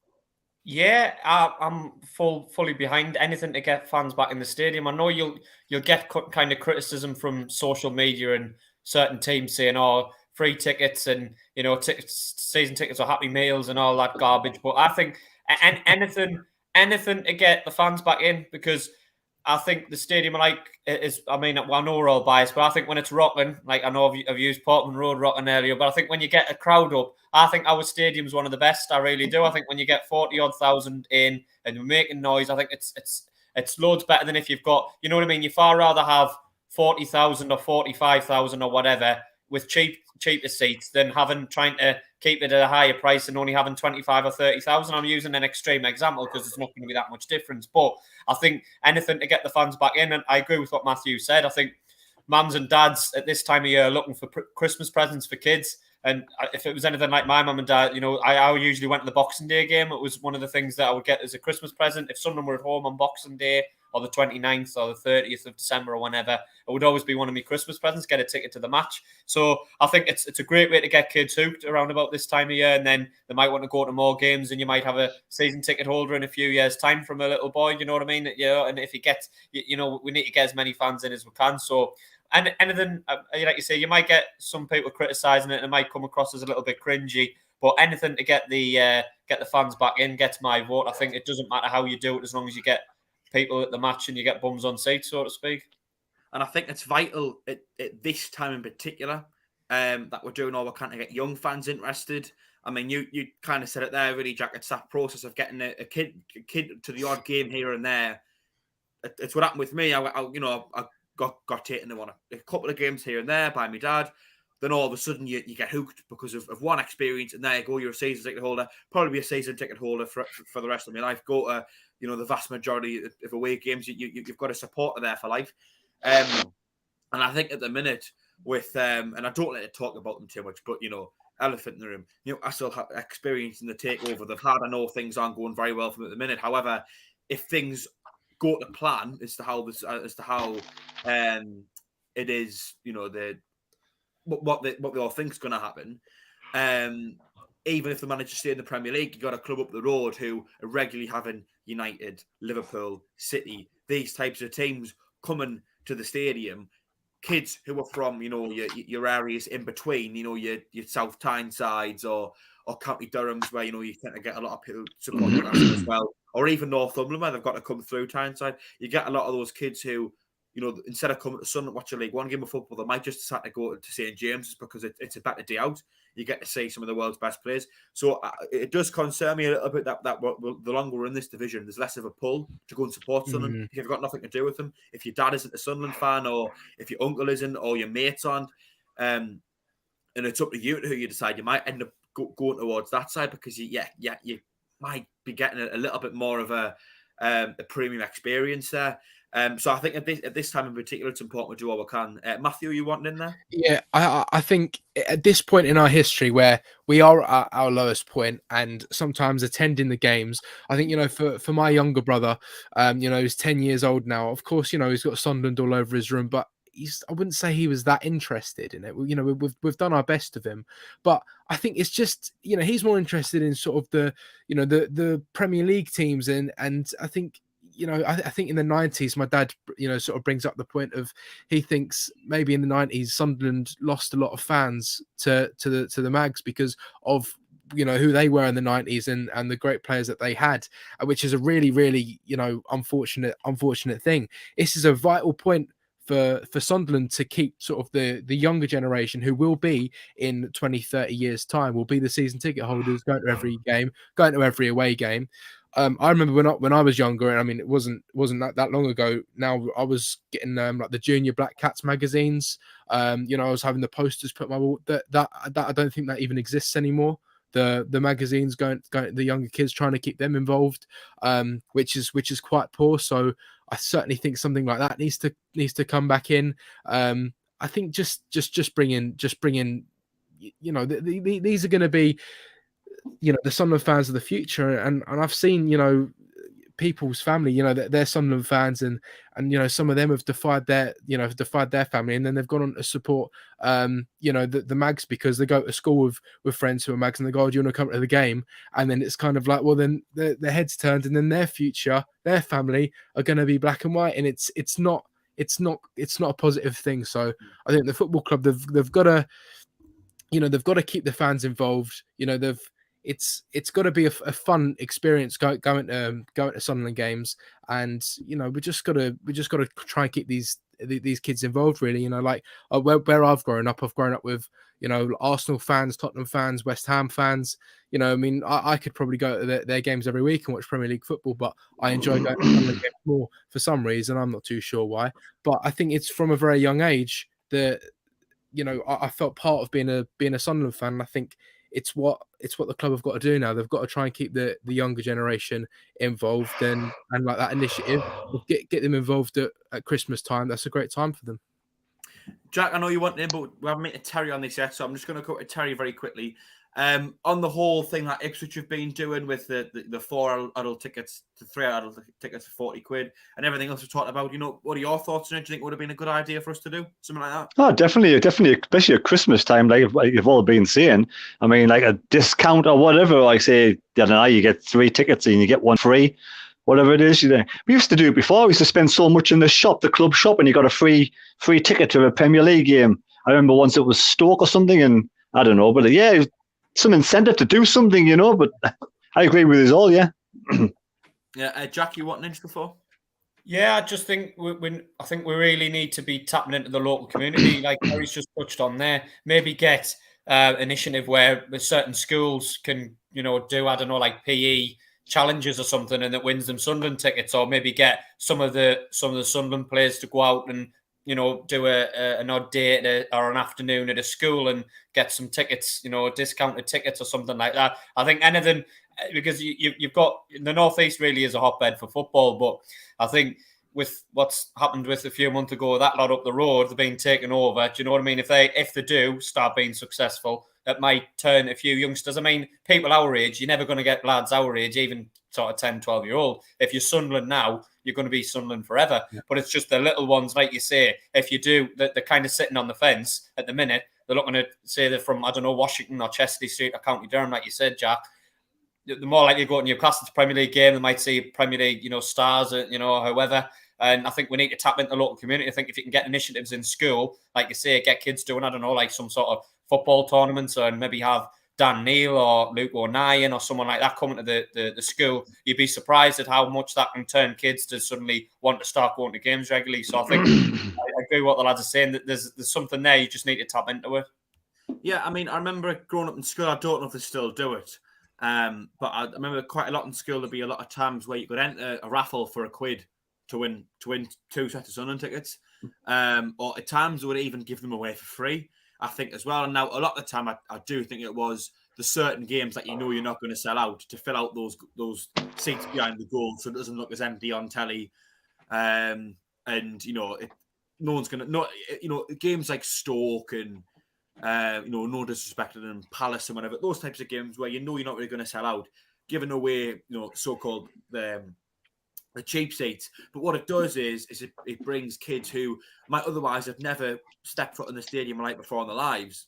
Yeah, I'm fully behind anything to get fans back in the stadium. I know you'll get kind of criticism from social media and certain teams saying, "Oh, free tickets and, you know, season tickets or Happy Meals and all that garbage." But I think anything to get the fans back in, because I think the stadium is. I mean, I know we're all biased, but I think when it's rocking, like I know I've used Portman Road rocking earlier, but I think when you get a crowd up, I think our stadium's one of the best. I really do. I think when you get 40-odd thousand in and you're making noise, I think it's loads better than if you've got, you know what I mean. You far rather have 40,000 or 45,000 or whatever with cheaper seats than trying to keep it at a higher price and only having 25 or 30,000. I'm using an extreme example because it's not going to be that much difference. But I think anything to get the fans back in, and I agree with what Matthew said. I think mums and dads at this time of year are looking for Christmas presents for kids. And if it was anything like my mum and dad, you know, I usually went to the Boxing Day game. It was one of the things that I would get as a Christmas present. If someone were at home on Boxing Day or the 29th or the 30th of December or whenever, it would always be one of my Christmas presents, get a ticket to the match. So I think it's a great way to get kids hooked around about this time of year, and then they might want to go to more games, and you might have a season ticket holder in a few years' time from a little boy, you know what I mean? You know, and if he gets, you know, we need to get as many fans in as we can. So, and anything, like you say, you might get some people criticising it, and it might come across as a little bit cringy, but anything to get the fans back in gets my vote. I think it doesn't matter how you do it as long as you get people at the match and you get bums on seats, so to speak. And I think it's vital at this time in particular that we're doing all we can to get young fans interested. I mean, you kind of said it there, really, Jack. It's that process of getting a kid to the odd game here and there. It's what happened with me. I got taken to a couple of games here and there by my dad. Then all of a sudden you get hooked because of one experience, and there you go, you're a season ticket holder, probably be a season ticket holder for the rest of my life. Go to, you know, the vast majority of away games, you've got a supporter there for life. And I think at the minute with, and I don't like to talk about them too much, but, you know, elephant in the room, you know, I still have experience in the takeover they've had. I know things aren't going very well for them at the minute. However, if things go to plan as to how it is, you know, what they all think is going to happen. Even if they manage to stay in the Premier League, you got a club up the road who are regularly having United, Liverpool, City, these types of teams coming to the stadium. Kids who are from, you know, your areas in between, you know, your South Tynesides or County Durham's, where, you know, you tend to get a lot of people support as well, or even Northumberland, where they've got to come through Tyneside. You get a lot of those kids who, you know, instead of coming to Sunderland watch a League One game of football, they might just decide to go to St James's because it's a better day out. You get to see some of the world's best players. So it does concern me a little bit that the longer we're in this division, there's less of a pull to go and support Sunderland. If you've got nothing to do with them, if your dad isn't a Sunderland fan, or if your uncle isn't, or your mates aren't, and it's up to you who you decide. You might end up going towards that side because you might be getting a little bit more of a premium experience there. So I think at this time in particular, it's important to do all we can. Matthew, you wanting in there? Yeah, I think at this point in our history where we are at our lowest point and sometimes attending the games, I think, you know, for my younger brother, you know, he's 10 years old now. Of course, you know, he's got Sunderland all over his room, but I wouldn't say he was that interested in it. You know, we've done our best of him, but I think it's just, you know, he's more interested in sort of the Premier League teams, and I think, you know, I think in the 90s, my dad, you know, sort of brings up the point of, he thinks maybe in the 90s Sunderland lost a lot of fans to the Mags because of, you know, who they were in the 90s and the great players that they had, which is a really, really, you know, unfortunate thing. This is a vital point for Sunderland to keep sort of the younger generation who will be in 20, 30 years time, will be the season ticket holders, going to every game, going to every away game. I remember when I was younger, and I mean, it wasn't that long ago. Now I was getting like the Junior Black Cats magazines. You know, I was having the posters put on my wall. That I don't think that even exists anymore. The magazines going the younger kids, trying to keep them involved, which is quite poor. So I certainly think something like that needs to come back in. I think just bring in, you know, these are going to be, you know, the Sunderland fans of the future, and I've seen, you know, people's family, you know, they're Sunderland fans, and you know, some of them have defied their family, and then they've gone on to support you know, the Mags because they go to school with friends who are Mags, and they go, oh, do you want to come to the game? And then it's kind of like, well, then their heads turned, and then their future, their family are going to be black and white, and it's not a positive thing. So I think the football club, they've got to, you know, they've got to keep the fans involved. You know, it's got to be a fun experience going to Sunderland games, and we just got to try and keep these kids involved, really. Like where I've grown up with Arsenal fans, Tottenham fans, West Ham fans. I mean, I could probably go to their games every week and watch Premier League football, but I enjoy going to Sunderland games more for some reason. I'm not too sure why, but I think it's from a very young age that I felt part of being a Sunderland fan. And I think it's what the club have got to do now. They've got to try and keep the younger generation involved and like that initiative. Get them involved at Christmas time. That's a great time for them. Jack, I know you want in, but we haven't met Terry on this yet, so I'm just going to go to Terry very quickly. On the whole thing that Ipswich have been doing with the 4 adult tickets to 3 adult tickets for 40 quid and everything else we've talked about, what are your thoughts on it? Do you think it would have been a good idea for us to do something like that? Oh, definitely, especially at Christmas time, like you've all been saying. I mean, like a discount or whatever. Like say, I don't know, you get 3 tickets and you get 1 free, whatever it is. We used to do it before. We used to spend so much in the shop, the club shop, and you got a free ticket to a Premier League game. I remember once it was Stoke or something, and I don't know, but yeah, some incentive to do something, but I agree with us all, yeah. Yeah, Jack, you want an inch before? Yeah, I just think we really need to be tapping into the local community, like Harry's just touched on there. Maybe get initiative where certain schools can, do, I don't know, like PE challenges or something, and that wins them Sunderland tickets, or maybe get some of the Sunderland players to go out and do an odd day or an afternoon at a school and get some tickets, discounted tickets or something like that. I think anything, because you've got, the Northeast really is a hotbed for football, but I think with what's happened with a few months ago, that lot up the road, they're being taken over. Do you know what I mean? If they do start being successful, that might turn a few youngsters. I mean, people our age, you're never going to get lads our age, even sort of 10, 12-year-old. If you're Sunderland now, you're going to be Sunderland forever. Yeah. But it's just the little ones, like you say, if you do, they're kind of sitting on the fence at the minute. They're not going to say they're from, I don't know, Washington or Chesley Street or County Durham, like you said, Jack. The more likely to go to Newcastle to Premier League game, they might see Premier League, stars, however. And I think we need to tap into the local community. I think if you can get initiatives in school, like you say, get kids doing, I don't know, like some sort of football tournaments, and maybe have Dan Neil or Luke O'Nien or someone like that coming to the school, you'd be surprised at how much that can turn kids to suddenly want to start going to games regularly. So I think I agree with what the lads are saying, that there's something there, you just need to tap into it. Yeah, I mean, I remember growing up in school, I don't know if they still do it, but I remember quite a lot in school, there'd be a lot of times where you could enter a raffle for £1 to win 2 sets of Sunderland tickets, or at times they would even give them away for free, I think, as well. And now a lot of the time, I do think it was the certain games that you're not going to sell out to fill out those seats behind the goal, so it doesn't look as empty on telly. And no one's going to games like Stoke and no disrespect to them, Palace and whatever, those types of games where you're not really going to sell out, giving away so-called the cheap seats. But what it does is it brings kids who might otherwise have never stepped foot in the stadium like before in their lives.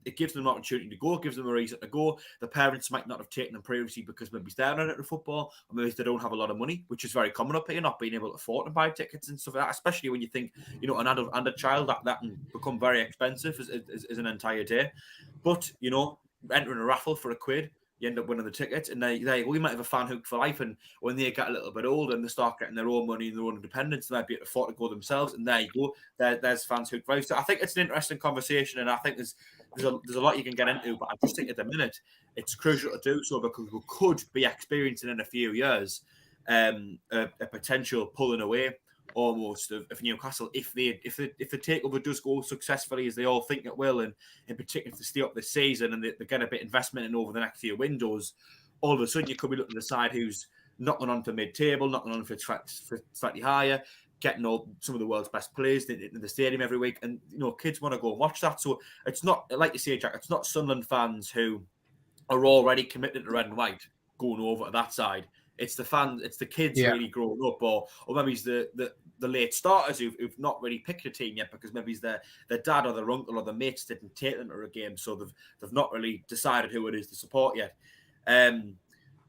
It gives them an opportunity to go, gives them a reason to go. The parents might not have taken them previously because maybe they're not into football, or maybe they don't have a lot of money, which is very common up here, not being able to afford to buy tickets and stuff like that, especially when you think, an adult and a child, that can become very expensive as an entire day. But, entering a raffle for £1, you end up winning the tickets, and we might have a fan hook for life. And when they get a little bit older and they start getting their own money and their own independence, they might be able to afford to go themselves. And there you go. There's fans hook for life. So I think it's an interesting conversation, and I think there's a lot you can get into. But I just think at the minute it's crucial to do so, because we could be experiencing in a few years a potential pulling away almost of Newcastle if the takeover does go successfully as they all think it will, and in particular if they stay up this season and they get a bit of investment in over the next few windows, all of a sudden you could be looking to decide who's knocking on for mid-table, knocking on for slightly higher, getting some of the world's best players in the stadium every week, and kids want to go and watch that. So it's not, like you say, Jack, it's not Sunderland fans who are already committed to red and white going over to that side. It's the fans, it's the kids really growing up, or maybe it's the late starters who've not really picked a team yet, because maybe it's their dad or their uncle or their mates didn't take them to a game, so they've not really decided who it is to support yet.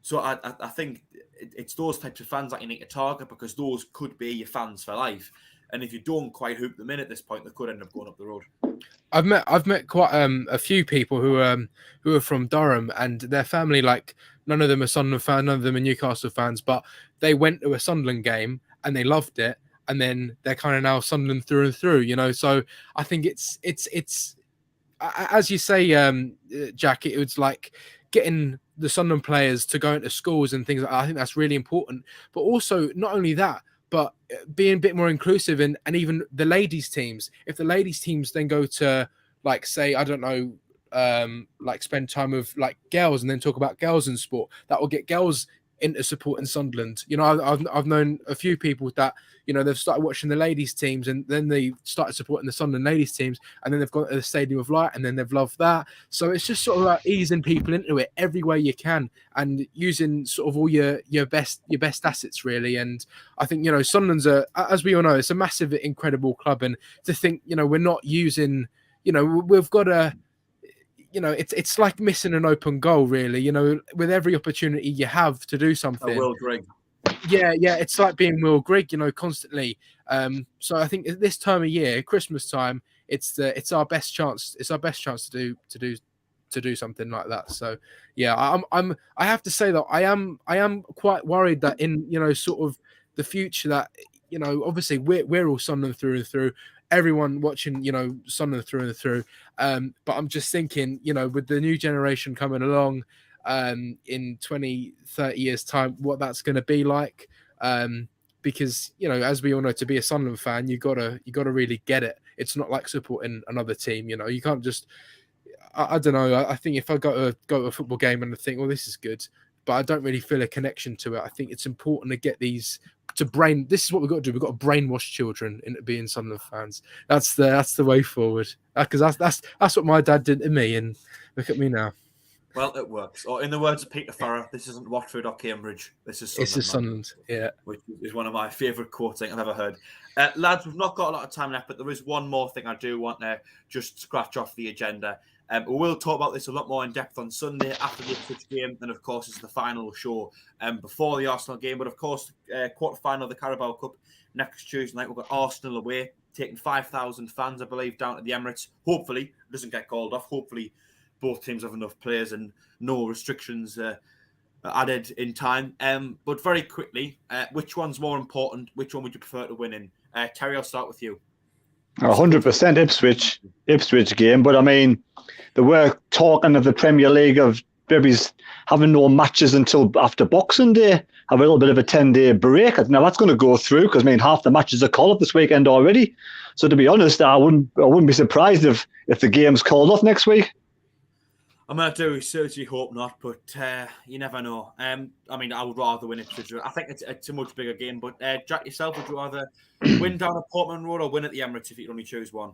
So I think it's those types of fans that you need to target, because those could be your fans for life. And if you don't quite hook them in at this point, they could end up going up the road. I've met quite a few people who are from Durham, and their family, like, none of them are Sunderland fans, none of them are Newcastle fans, but they went to a Sunderland game and they loved it, and then they're kind of now Sunderland through and through, you know. So I think it's as you say, Jack, it was like getting the Sunderland players to go into schools and things like that. I think that's really important. But also, not only that, but being a bit more inclusive, and even the ladies teams. If the ladies teams then go to, like, say, I don't know, like spend time with like girls and then talk about girls in sport, that will get girls into supporting Sunderland. You know, I've known a few people that, you know, they've started watching the ladies teams and then they started supporting the Sunderland ladies teams, and then they've gone to the Stadium of Light and then they've loved that. So it's just sort of like easing people into it every way you can and using sort of all your best assets, really. And I think, you know, Sunderland's as we all know, it's a massive, incredible club, and to think, you know, we're not using, you know, we've got a, you know, it's like missing an open goal, really. You know, with every opportunity you have to do something. Will Grigg. Yeah, it's like being Will Grigg, you know, constantly. So I think this time of year, Christmas time, it's our best chance. It's our best chance to do something like that. So yeah, I have to say that I am quite worried that in, you know, sort of the future, that, you know, obviously we're all Sunderland through and through. Everyone watching, you know, Sunderland through and through. But I'm just thinking, you know, with the new generation coming along, in 20, 30 years time, what that's going to be like. Because, you know, as we all know, to be a Sunderland fan, you gotta really get it. It's not like supporting another team. You know, you can't just, I don't know. I think if I go to a football game and I think, well, this is good, but I don't really feel a connection to it, I think it's important to get these this is what we've got to do. We've got to brainwash children into being Sunderland fans. That's the way forward. Because that's what my dad did to me, and look at me now. Well, it works. Or in the words of Peter Farrer, this isn't Watford or Cambridge. This is Sunderland. This is Sunderland, yeah. Which is one of my favourite quotes I've ever heard. Lads, we've not got a lot of time left, but there is one more thing I do want to just scratch off the agenda. We will talk about this a lot more in depth on Sunday after the Ipswich game. And, of course, it's the final show before the Arsenal game. But, of course, quarter-final of the Carabao Cup next Tuesday night. We've got Arsenal away, taking 5,000 fans, I believe, down at the Emirates. Hopefully, it doesn't get called off. Hopefully, both teams have enough players and no restrictions added in time. But very quickly, which one's more important? Which one would you prefer to win in? Terry, I'll start with you. 100% Ipswich game. But, I mean, they were talking of the Premier League of maybe having no matches until after Boxing Day, have a little bit of a 10-day break. Now, that's going to go through because, I mean, half the matches are called up this weekend already. So, to be honest, I wouldn't be surprised if the game's called off next week. I'm going to certainly hope not, but you never know. I mean, I would rather win Ipswich. I think it's a much bigger game. But Jack, yourself, would you rather win down at Portman Road or win at the Emirates if you could only choose one?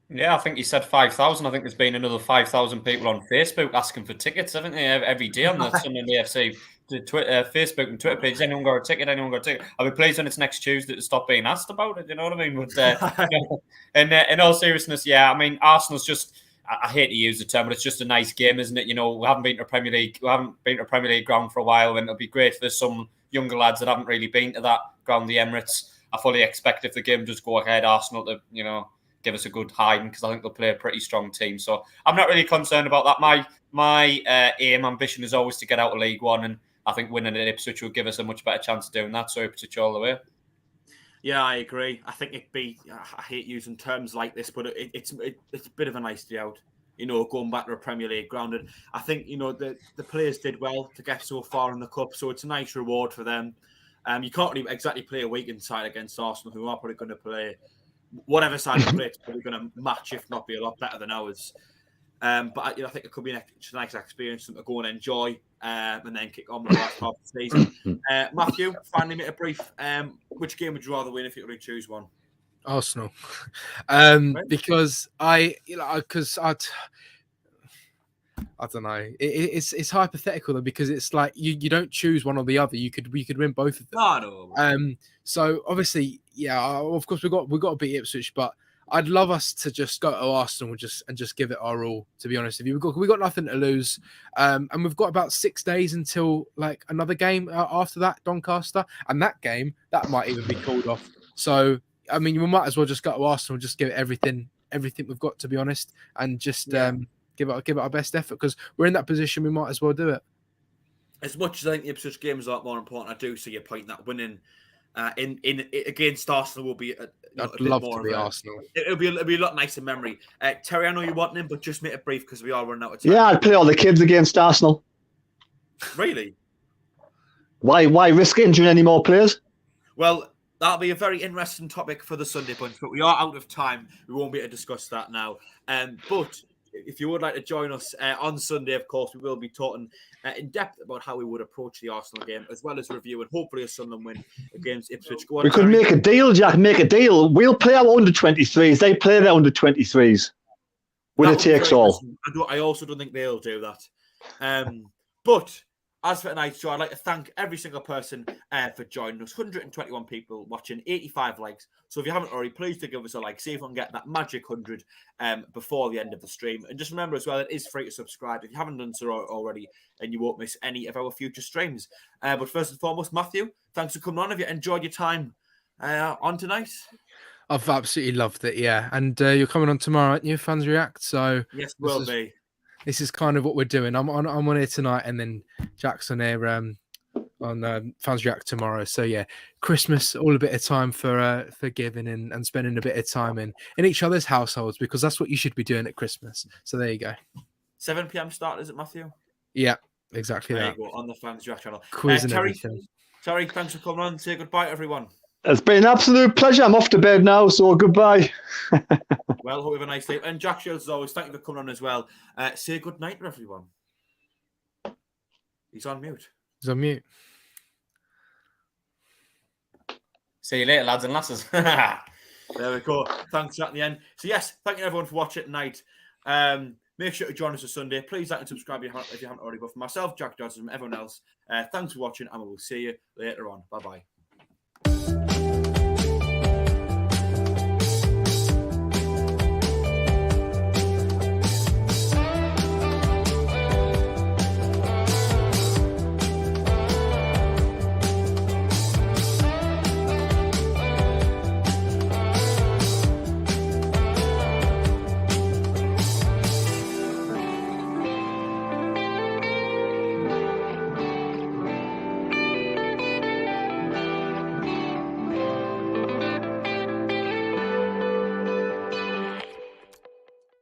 Yeah, I think you said 5,000. I think there's been another 5,000 people on Facebook asking for tickets, haven't they, every day on the Sunderland AFC Facebook and Twitter page. Anyone got a ticket? Anyone got a ticket? I'll be pleased when it's next Tuesday to stop being asked about it. You know what I mean? But in all seriousness, yeah, I mean, Arsenal's just, I hate to use the term, but it's just a nice game, isn't it? You know, we haven't been to a Premier League ground for a while, and it'll be great for some younger lads that haven't really been to that ground, the Emirates. I fully expect if the game does go ahead, Arsenal to, you know, give us a good hiding, because I think they'll play a pretty strong team. So I'm not really concerned about that. My ambition is always to get out of League One, and I think winning at Ipswich will give us a much better chance of doing that. So Ipswich all the way. Yeah, I agree. I think it'd be, I hate using terms like this, but it's a bit of a nice day out, you know, going back to a Premier League ground. And I think, you know, the players did well to get so far in the Cup, so it's a nice reward for them. You can't really exactly play a weekend side against Arsenal, who are probably going to play, whatever side they play, it's probably going to match, if not be a lot better than ours. But you know, I think it could be a nice experience to go and enjoy, and then kick on with the last half of the season. Matthew, finally, make a brief. Which game would you rather win if you were to choose one? Arsenal, Right. because I don't know. It's hypothetical though, because it's like you don't choose one or the other. We could win both of them. Oh, no. So obviously, yeah, of course we got to beat Ipswich, but I'd love us to just go to Arsenal and just give it our all. To be honest with you, we got nothing to lose, and we've got about 6 days until like another game after that, Doncaster, and that game that might even be called off. So I mean, we might as well just go to Arsenal and just give it everything everything we've got, to be honest, and just give it our best effort, because we're in that position. We might as well do it. As much as I think the Ipswich game is a lot more important, I do see your point that winning in against Arsenal will be I'd love to be Arsenal. It'll be a lot nicer memory. Terry, I know you want him, but just make it brief because we are running out of time. Yeah, I'd play all the kids against Arsenal. Really? Why risk injuring any more players? Well, that'll be a very interesting topic for the Sunday Punch, but we are out of time. We won't be able to discuss that now. But if you would like to join us on Sunday, of course, we will be talking in depth about how we would approach the Arsenal game, as well as review and hopefully a Sunderland win against Ipswich. Go on, we could Terry. make a deal, Jack. Make a deal. We'll play our under-23s. They play their under-23s. Winner takes all. I also don't think they'll do that. But as for tonight's show, I'd like to thank every single person for joining us. 121 people watching, 85 likes. So if you haven't already, please do give us a like. See if we can get that magic 100 before the end of the stream. And just remember as well, it is free to subscribe if you haven't done so already, and you won't miss any of our future streams. But first and foremost, Matthew, thanks for coming on. Have you enjoyed your time on tonight? I've absolutely loved it, yeah. And you're coming on tomorrow, aren't you, Fans React? So yes, will be. This is kind of what we're doing. I'm on here tonight, and then Jack's on here on Fans React tomorrow. So yeah, Christmas, all a bit of time for giving and spending a bit of time in each other's households, because that's what you should be doing at Christmas. So there you go. 7 p.m. start, is it, Matthew? Yeah, exactly there that. You go, on the Fans React channel. Quiz and everything. Terry, thanks for coming on. Say goodbye to everyone. It's been an absolute pleasure. I'm off to bed now, so goodbye. Well, hope you have a nice day. And Jack Shields, as always, thank you for coming on as well. Say good night to everyone. He's on mute. He's on mute. See you later, lads and lasses. There we go. Thanks at the end. So yes, thank you everyone for watching tonight. Make sure to join us on Sunday. Please like and subscribe if you haven't already. But for myself, Jack Johnson, and everyone else, thanks for watching, and we will see you later on. Bye-bye.